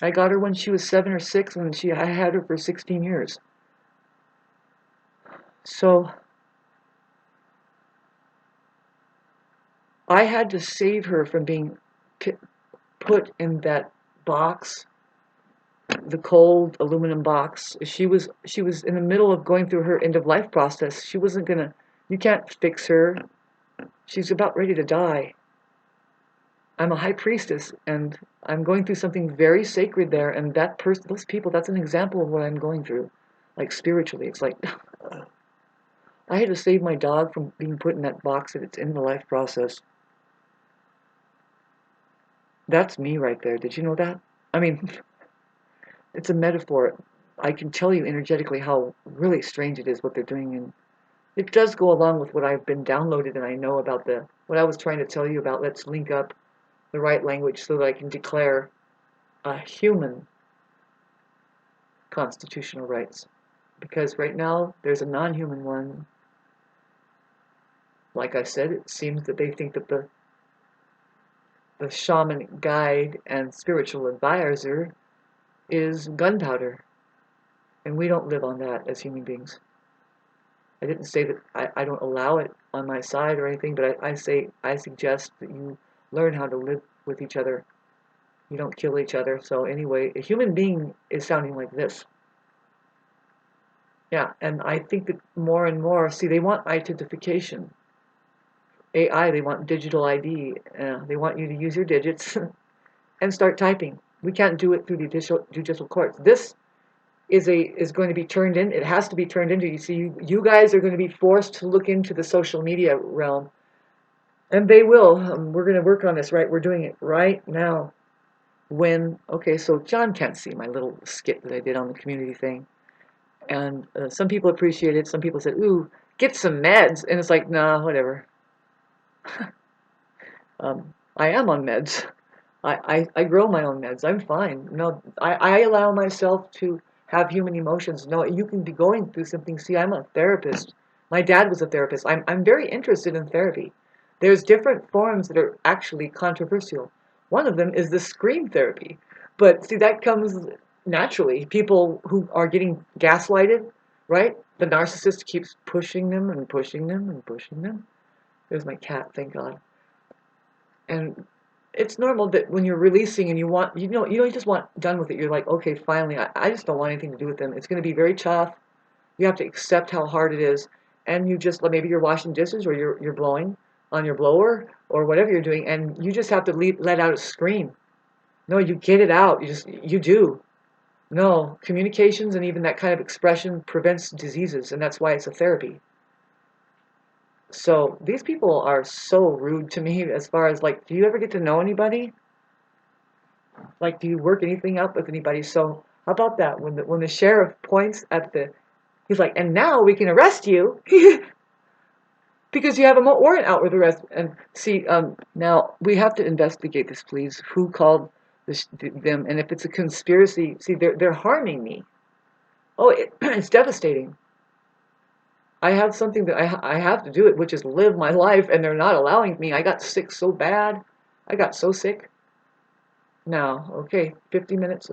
S1: I got her when she was 7 or 6, and I had her for 16 years. So I had to save her from being put in that box, the cold aluminum box. She was in the middle of going through her end of life process. She wasn't gonna. You can't fix her. She's about ready to die. I'm a high priestess, and I'm going through something very sacred there, and those people, that's an example of what I'm going through, like spiritually. It's like, I had to save my dog from being put in that box at its end-of-life process. That's me right there. Did you know that? I mean, it's a metaphor. I can tell you energetically how really strange it is what they're doing, and it does go along with what I've been downloaded and I know about what I was trying to tell you about. Let's link up the right language so that I can declare a human constitutional rights. Because right now, there's a non-human one. Like I said, it seems that they think that the shaman guide and spiritual advisor is gunpowder. And we don't live on that as human beings. I didn't say that I don't allow it on my side or anything, but I suggest that you learn how to live with each other. You don't kill each other. So anyway, a human being is sounding like this. Yeah, and I think that more and more, see, they want identification. AI, they want digital ID. They want you to use your digits and start typing. We can't do it through the judicial courts. This is going to be turned in. It has to be turned into. You see, you guys are going to be forced to look into the social media realm, and they will. We're going to work on this, right? We're doing it right now. Okay, so John can't see my little skit that I did on the community thing, and some people appreciate it. Some people said, "Ooh, get some meds," and it's like, nah, whatever. I am on meds. I grow my own meds. I'm fine. No, I allow myself to have human emotions. No, you can be going through something. See, I'm a therapist. My dad was a therapist. I'm very interested in therapy. There's different forms that are actually controversial. One of them is the scream therapy. But see, that comes naturally. People who are getting gaslighted, right? The narcissist keeps pushing them and pushing them and pushing them. There's my cat, thank God. And it's normal that when you're releasing and you just want done with it. You're like, okay, finally, I just don't want anything to do with them. It's going to be very tough. You have to accept how hard it is, and you just maybe you're washing dishes or you're blowing on your blower or whatever you're doing, and you just have to let out a scream. No, you get it out. You do. No, communications and even that kind of expression prevents diseases, and that's why it's a therapy. So these people are so rude to me as far as like, do you ever get to know anybody? Like, do you work anything up with anybody? So how about that? When the sheriff points at he's like, and now we can arrest you because you have a warrant out with arrest. And see, now we have to investigate this, please. Who called them? And if it's a conspiracy, see, they're harming me. Oh, it's devastating. I have something that I have to do it, which is live my life, and they're not allowing me. I got sick so bad. I got so sick. Now, okay, 50 minutes,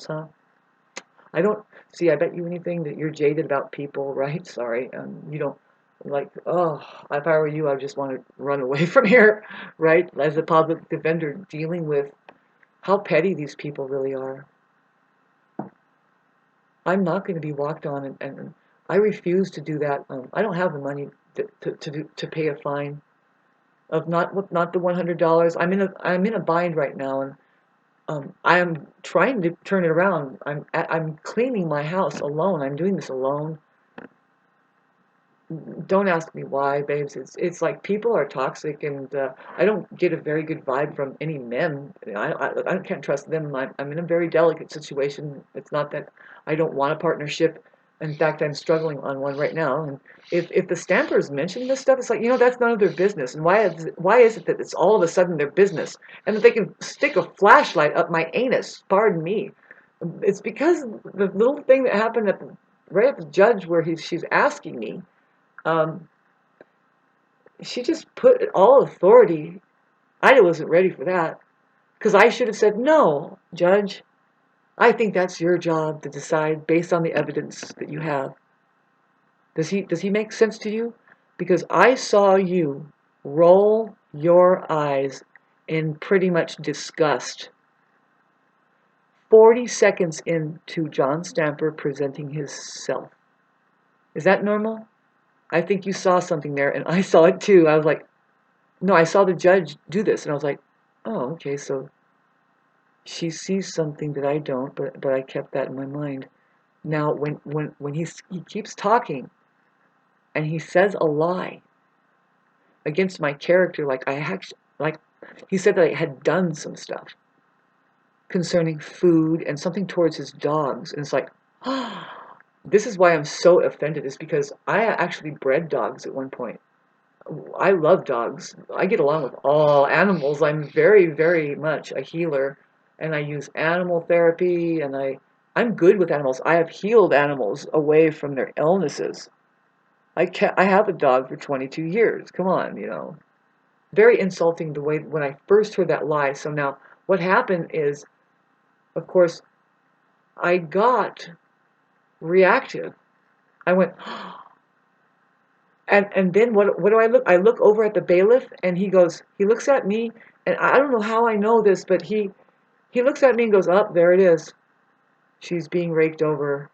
S1: huh? I don't see. I bet you anything that you're jaded about people, right? Sorry, you don't like. Oh, if I were you, I would just want to run away from here, right? As a public defender, dealing with how petty these people really are. I'm not going to be walked on, and I refuse to do that. I don't have the money to pay a fine of not the $100. I'm in a bind right now, and I am trying to turn it around. I'm cleaning my house alone. I'm doing this alone. Don't ask me why, babes. It's like people are toxic, and I don't get a very good vibe from any men. I can't trust them. I'm in a very delicate situation. It's not that I don't want a partnership. In fact, I'm struggling on one right now. And if the Stampers mention this stuff, it's like, that's none of their business. And why is it that it's all of a sudden their business, and that they can stick a flashlight up my anus? Pardon me. It's because the little thing that happened right at the judge where she's asking me. Um, she just put all authority. I wasn't ready for that because I should have said, no, Judge, I think that's your job to decide based on the evidence that you have. Does he make sense to you? Because I saw you roll your eyes in pretty much disgust 40 seconds into John Stamper presenting himself. Is that normal? I think you saw something there, and I saw it too. I was like, no, I saw the judge do this, and I was like, oh, okay, so she sees something that I don't, but I kept that in my mind. Now, when he keeps talking, and he says a lie against my character, like he said that I had done some stuff concerning food and something towards his dogs, and it's like, this is why I'm so offended, is because I actually bred dogs at one point. I love dogs. I get along with all animals. I'm very, very much a healer, and I use animal therapy, and I'm good with animals. I have healed animals away from their illnesses. I have a dog for 22 years. Come on. Very insulting the way when I first heard that lie. So now what happened is, of course, I got reactive. I went, and then what do I look? I look over at the bailiff, and he looks at me, and I don't know how I know this, but he looks at me and goes, "Up, there it is. She's being raked over."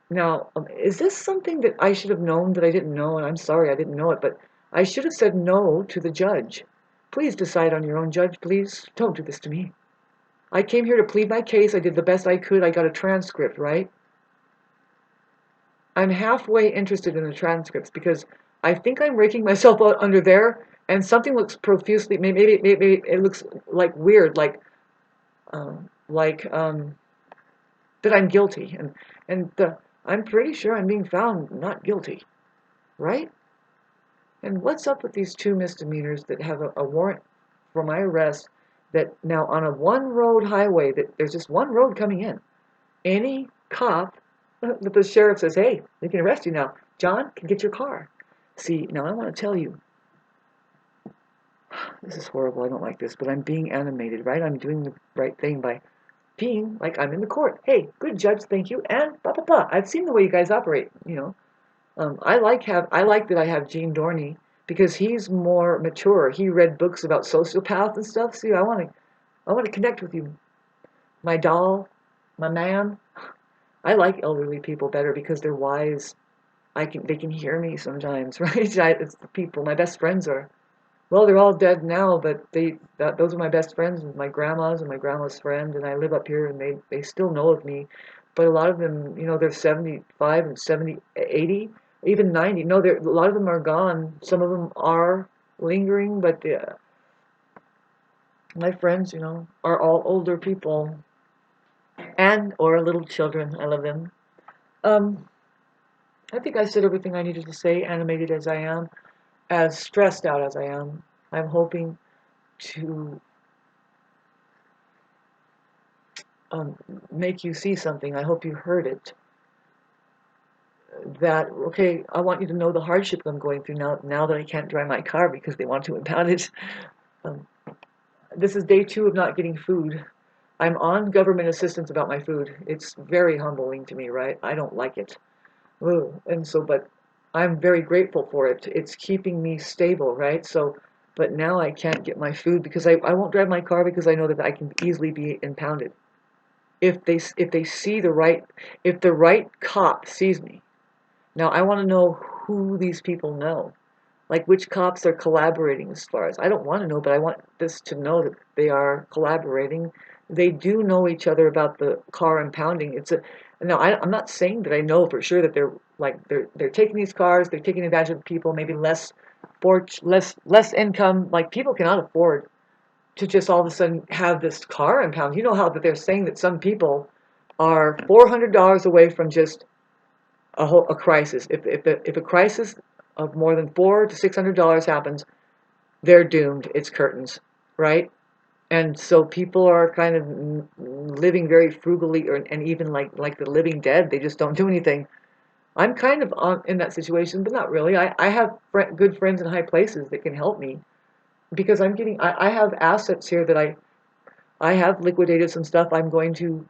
S1: Now, is this something that I should have known that I didn't know? And I'm sorry I didn't know it, but I should have said no to the judge. Please decide on your own, judge. Please don't do this to me. I came here to plead my case. I did the best I could. I got a transcript, right? I'm halfway interested in the transcripts because I think I'm raking myself out under there, and something looks profusely. Maybe it looks like weird, like that I'm guilty, and I'm pretty sure I'm being found not guilty, right? And what's up with these two misdemeanors that have a warrant for my arrest? That now on a one-road highway, that there's just one road coming in. Any cop, the sheriff says, "Hey, they can arrest you now. John, can get your car." See, now I want to tell you, this is horrible. I don't like this, but I'm being animated, right? I'm doing the right thing by being like I'm in the court. Hey, good judge, thank you, and blah blah blah. I've seen the way you guys operate. I like that I have Gene Dorney because he's more mature. He read books about sociopaths and stuff. See, I want to connect with you, my doll, my man. I like elderly people better because they're wise. They can hear me sometimes, right? It's the people. My best friends are, well, they're all dead now, but those are my best friends, my grandma's and my grandma's friend, and I live up here, and they still know of me. But a lot of them, they're 75 and 70, 80, even 90. No, a lot of them are gone. Some of them are lingering, but my friends, are all older people and or little children. I love them. Um, I think I said everything I needed to say, animated as I am, as stressed out as I am. I'm hoping to um, make you see something. I hope you heard it. That, okay, I want you to know the hardship I'm going through now that I can't drive my car because they want to impound it. Um, this is day 2 of not getting food. I'm on government assistance about my food. It's very humbling to me, right? I don't like it. Ugh. And so, but I'm very grateful for it. It's keeping me stable, right? So, but now I can't get my food because I won't drive my car because I know that I can easily be impounded. If they see if the right cop sees me. Now I want to know who these people know. Like which cops are collaborating as far as. I don't want to know, but I want this to know that they are collaborating. They do know each other about the car impounding. I'm not saying that I know for sure that they're taking these cars, they're taking advantage of people, maybe less income. Like people cannot afford to just all of a sudden have this car impounded. You know how that they're saying that some people are $400 away from just a crisis. If a crisis of more than $400 to $600 happens, they're doomed. It's curtains, right? And so people are kind of living very frugally, and even like the living dead. They just don't do anything. I'm kind of in that situation, but not really. I have good friends in high places that can help me because I have assets here that I have liquidated some stuff. I'm going to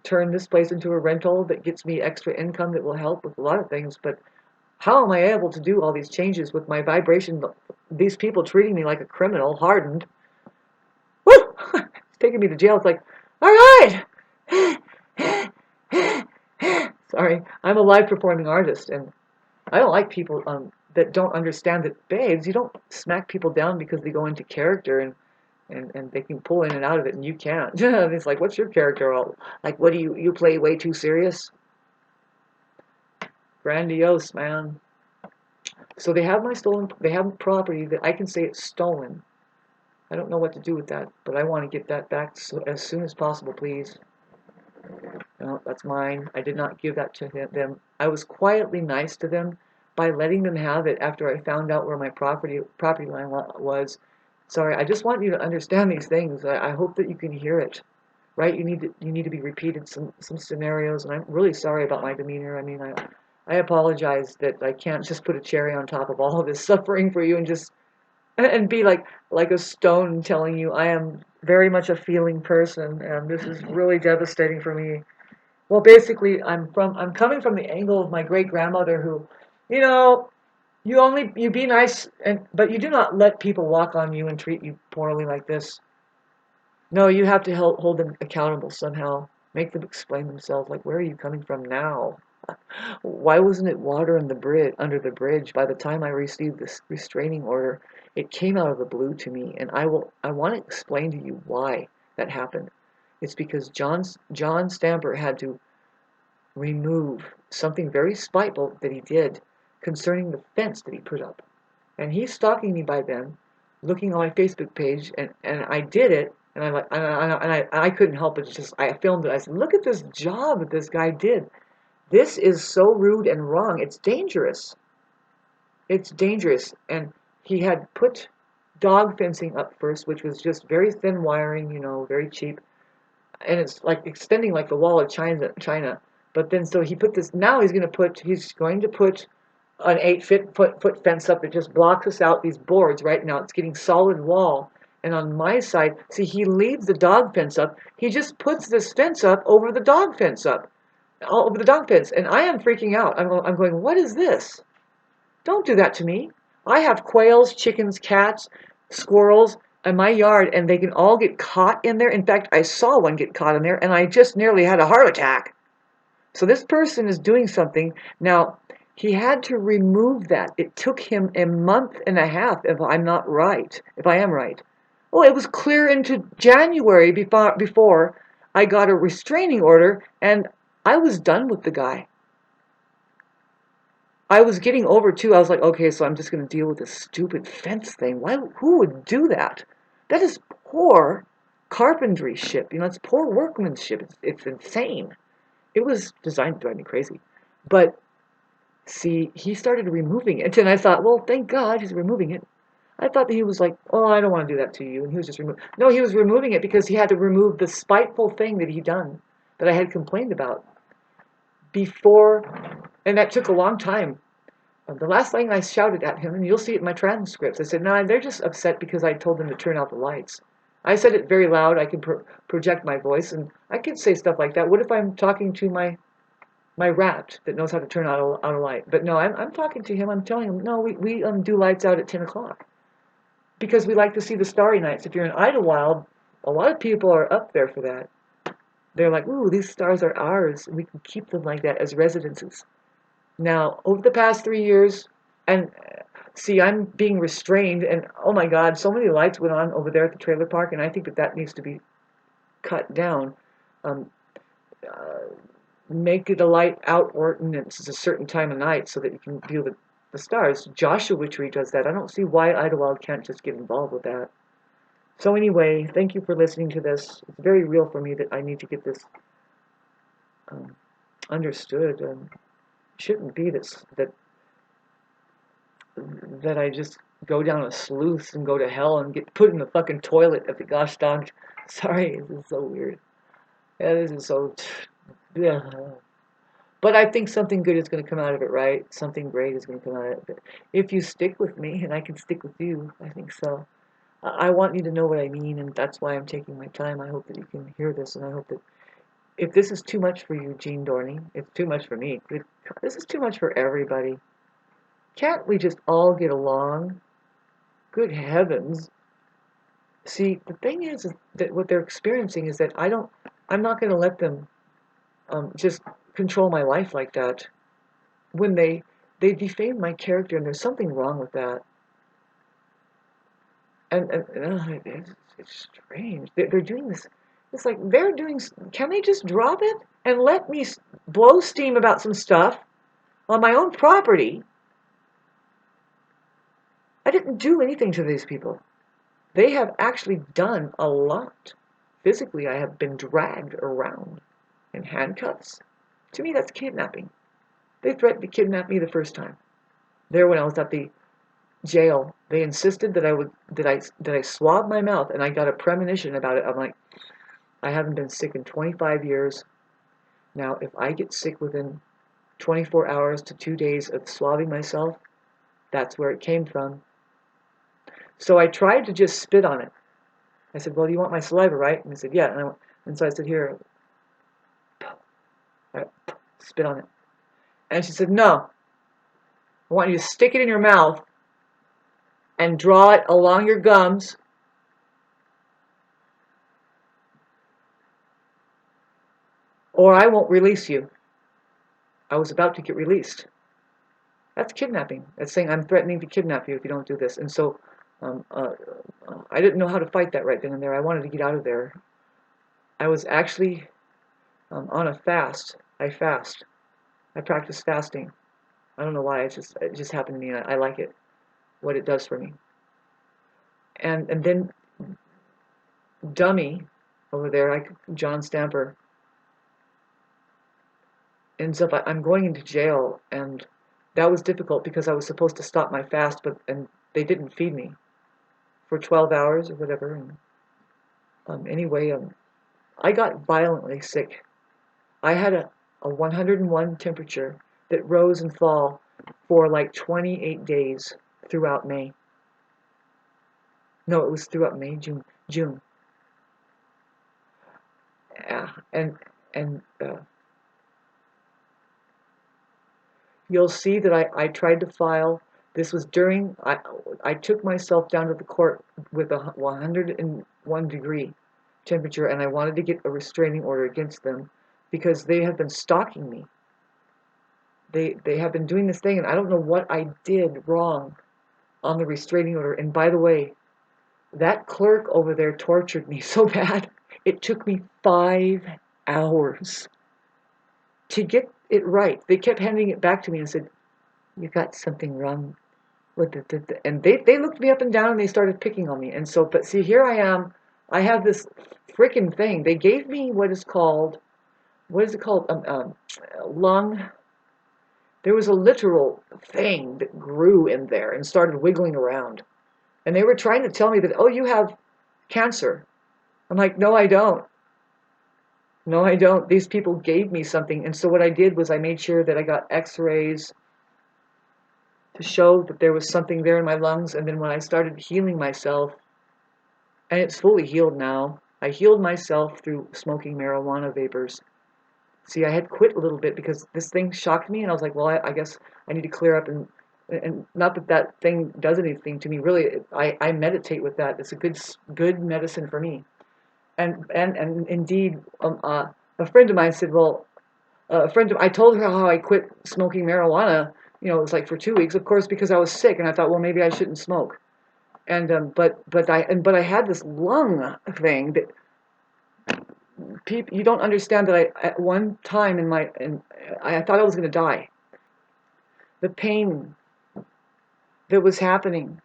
S1: turn this place into a rental that gets me extra income that will help with a lot of things. But how am I able to do all these changes with my vibration? These people treating me like a criminal, hardened. Woo! It's taking me to jail. It's like, all right. Sorry, I'm a live performing artist, and I don't like people that don't understand that, babes, you don't smack people down because they go into character and they can pull in and out of it, and you can't. It's like, what's your character? Like, what do you play way too serious? Grandiose, man. So they have property that I can say it's stolen. I don't know what to do with that, but I want to get that back as soon as possible, please. No, that's mine. I did not give that to them. I was quietly nice to them by letting them have it after I found out where my property line was. Sorry, I just want you to understand these things. I hope that you can hear it, right? You need to be repeated some scenarios, and I'm really sorry about my demeanor. I mean, I apologize that I can't just put a cherry on top of all of this suffering for you and just and be like a stone telling you I am very much a feeling person, and this is really devastating for me. Well, basically, I'm coming from the angle of my great grandmother who, you know, you be nice, but you do not let people walk on you and treat you poorly like this. No, you have to hold them accountable somehow. Make them explain themselves. Like, where are you coming from now? Why wasn't it water in the under the bridge by the time I received this restraining order? It came out of the blue to me, and I want to explain to you why that happened. It's because John Stamper had to remove something very spiteful that he did concerning the fence that he put up. And he's stalking me by then, looking on my Facebook page, and I did it, and I'm like, I couldn't help it. It's just I filmed it. I said, look at this job that this guy did. This is so rude and wrong. It's dangerous. It's dangerous. And he had put dog fencing up first, which was just very thin wiring, very cheap. And it's like extending like the wall of China. But then so he put this, now he's going to put an 8 foot fence up that just blocks us out, these boards right now. It's getting solid wall. And on my side, see, he leaves the dog fence up. He just puts this fence up over the dog fence up, all over the dog fence. And I am freaking out. I'm going, what is this? Don't do that to me. I have quails, chickens, cats, squirrels in my yard, and they can all get caught in there. In fact, I saw one get caught in there, and I just nearly had a heart attack. So this person is doing something. Now, he had to remove that. It took him a month and a half, if I am right. Oh, it was clear into January before I got a restraining order, and I was done with the guy. I was getting over too. I was like, okay, so I'm just going to deal with this stupid fence thing. Who would do that? That is poor carpentryship. It's poor workmanship. It's insane. It was designed to drive me crazy. But see, he started removing it, and I thought, well, thank God he's removing it. I thought that he was like, oh, I don't want to do that to you, and he was just removing. No, he was removing it because he had to remove the spiteful thing that he done, that I had complained about before, and that took a long time. The last thing I shouted at him, and you'll see it in my transcripts, I said, no, they're just upset because I told them to turn out the lights. I said it very loud. I could project my voice, and I could say stuff like that. What if I'm talking to my rat that knows how to turn out a light? But no, I'm talking to him. I'm telling him, no, we do lights out at 10 o'clock because we like to see the starry nights. If you're in Idlewild, a lot of people are up there for that. They're like, ooh, these stars are ours, and we can keep them like that as residences. Now, over the past 3 years, and see, I'm being restrained, and oh my God, so many lights went on over there at the trailer park, and I think that needs to be cut down. Um, uh, Make it a light out ordinance at a certain time of night so that you can view the stars. Joshua Tree does that. I don't see why Idlewild can't just get involved with that. So anyway, thank you for listening to this. It's very real for me that I need to get this understood. Shouldn't be that I just go down a sluice and go to hell and get put in the fucking toilet at the gosh darn. Sorry, this is so weird. Yeah, this is so. Yeah. But I think something good is going to come out of it, right? Something great is going to come out of it. If you stick with me, and I can stick with you, I think so. I want you to know what I mean, and that's why I'm taking my time. I hope that you can hear this, and I hope that if this is too much for you, Gene Dorney, it's too much for me. This is too much for everybody. Can't we just all get along? Good heavens. See, the thing is that what they're experiencing is that I'm not going to let them just control my life like that. When they defame my character, and there's something wrong with that. And it's strange. They're doing this. It's like they're doing. Can they just drop it and let me blow steam about some stuff on my own property? I didn't do anything to these people. They have actually done a lot. Physically, I have been dragged around in handcuffs. To me, that's kidnapping. They threatened to kidnap me the first time. There, when I was at the jail, they insisted that I swab my mouth, and I got a premonition about it. I'm like, I haven't been sick in 25 years. Now, if I get sick within 24 hours to 2 days of swabbing myself, that's where it came from. So I tried to just spit on it. I said, well, do you want my saliva, right? And he said, yeah. And so I said, here, I spit on it. And she said, no. I want you to stick it in your mouth and draw it along your gums. Or I won't release you. I was about to get released. That's kidnapping. That's saying I'm threatening to kidnap you if you don't do this. And so I didn't know how to fight that right then and there. I wanted to get out of there. I was actually on a fast. I fast. I practice fasting. I don't know why. It just happened to me, and I like it. What it does for me. And then dummy over there, like John Stamper, ends up. I'm going into jail, and that was difficult because I was supposed to stop my fast, and they didn't feed me for 12 hours or whatever. And anyway, I got violently sick. I had a 101 temperature that rose and fall for like 28 days throughout May. No, it was throughout May, June. Yeah, and you'll see that I tried to file. This was during I took myself down to the court with a 101 degree temperature, and I wanted to get a restraining order against them because they have been stalking me. They have been doing this thing, and I don't know what I did wrong on the restraining order. And by the way, that clerk over there tortured me so bad. It took me 5 hours to get it right. They kept handing it back to me and said, "You got something wrong with it." And they looked me up and down and they started picking on me. And so, but see, here I am. I have this freaking thing. They gave me what is it called? Lung. There was a literal thing that grew in there and started wiggling around. And they were trying to tell me that, oh, you have cancer. I'm like, no, I don't. No, I don't. These people gave me something. And so what I did was I made sure that I got x-rays to show that there was something there in my lungs. And then when I started healing myself, and it's fully healed now, I healed myself through smoking marijuana vapors. See, I had quit a little bit because this thing shocked me, and I was like, well, I guess I need to clear up. And not that that thing does anything to me. Really, I meditate with that. It's a good medicine for me. And indeed, a friend of mine said, well, I told her how I quit smoking marijuana. You know, it was like for 2 weeks, of course, because I was sick, and I thought, well, maybe I shouldn't smoke. And but I had this lung thing that people you don't understand that I at one time I thought I was going to die. The pain that was happening.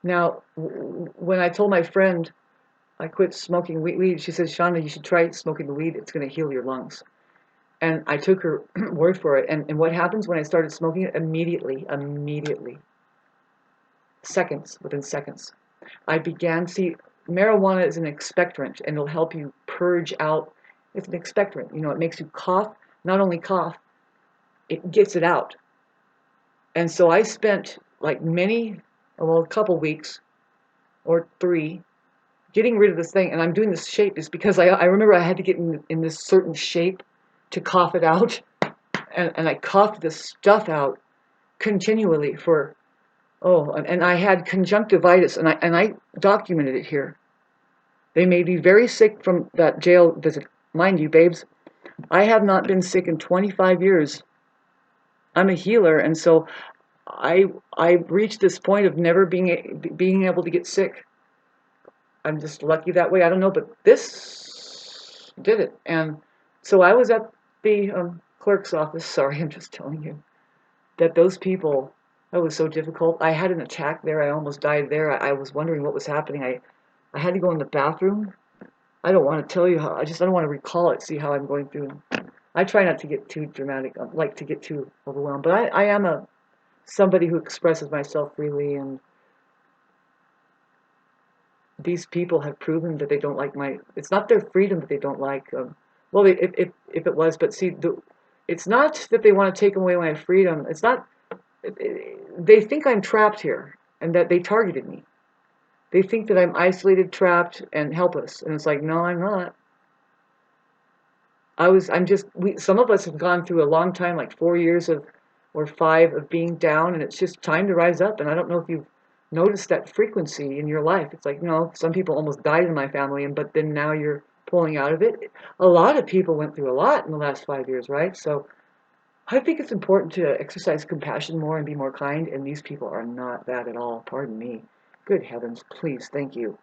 S1: Now, when I told my friend I quit smoking weed, she said, "Shonda, you should try smoking the weed. It's going to heal your lungs." And I took her word for it. And what happens when I started smoking it? Immediately, within seconds, I began, see, marijuana is an expectorant, and it'll help you purge out. It's an expectorant. You know, it makes you cough. Not only cough, it gets it out. And so I spent like a couple weeks or 3 getting rid of this thing. And I'm doing this shape is because I remember I had to get in this certain shape to cough it out. And I coughed this stuff out continually and I had conjunctivitis, and I documented it here. They made me very sick from that jail visit. Mind you, babes, I have not been sick in 25 years. I'm a healer, and so I reached this point of never being able to get sick. I'm just lucky that way. I don't know, but this did it. And so I was at the clerk's office. Sorry, I'm just telling you that those people, that was so difficult. I had an attack there. I almost died there. I was wondering what was happening. I had to go in the bathroom. I don't want to tell you how. I don't want to recall it, see how I'm going through. I try not to get too dramatic, like to get too overwhelmed. But I am somebody who expresses myself freely, and these people have proven that they don't like it's not their freedom that they don't like. Well, if it was, but see, it's not that they want to take away my freedom. It's not, they think I'm trapped here and that they targeted me. They think that I'm isolated, trapped, and helpless. And it's like, no, I'm not. Some of us have gone through a long time, like 4 years or 5 of being down, and it's just time to rise up. And I don't know if you've noticed that frequency in your life. It's like, some people almost died in my family, but then now you're pulling out of it. A lot of people went through a lot in the last 5 years, right? So I think it's important to exercise compassion more and be more kind, and these people are not that at all. Pardon me. Good heavens, please, thank you.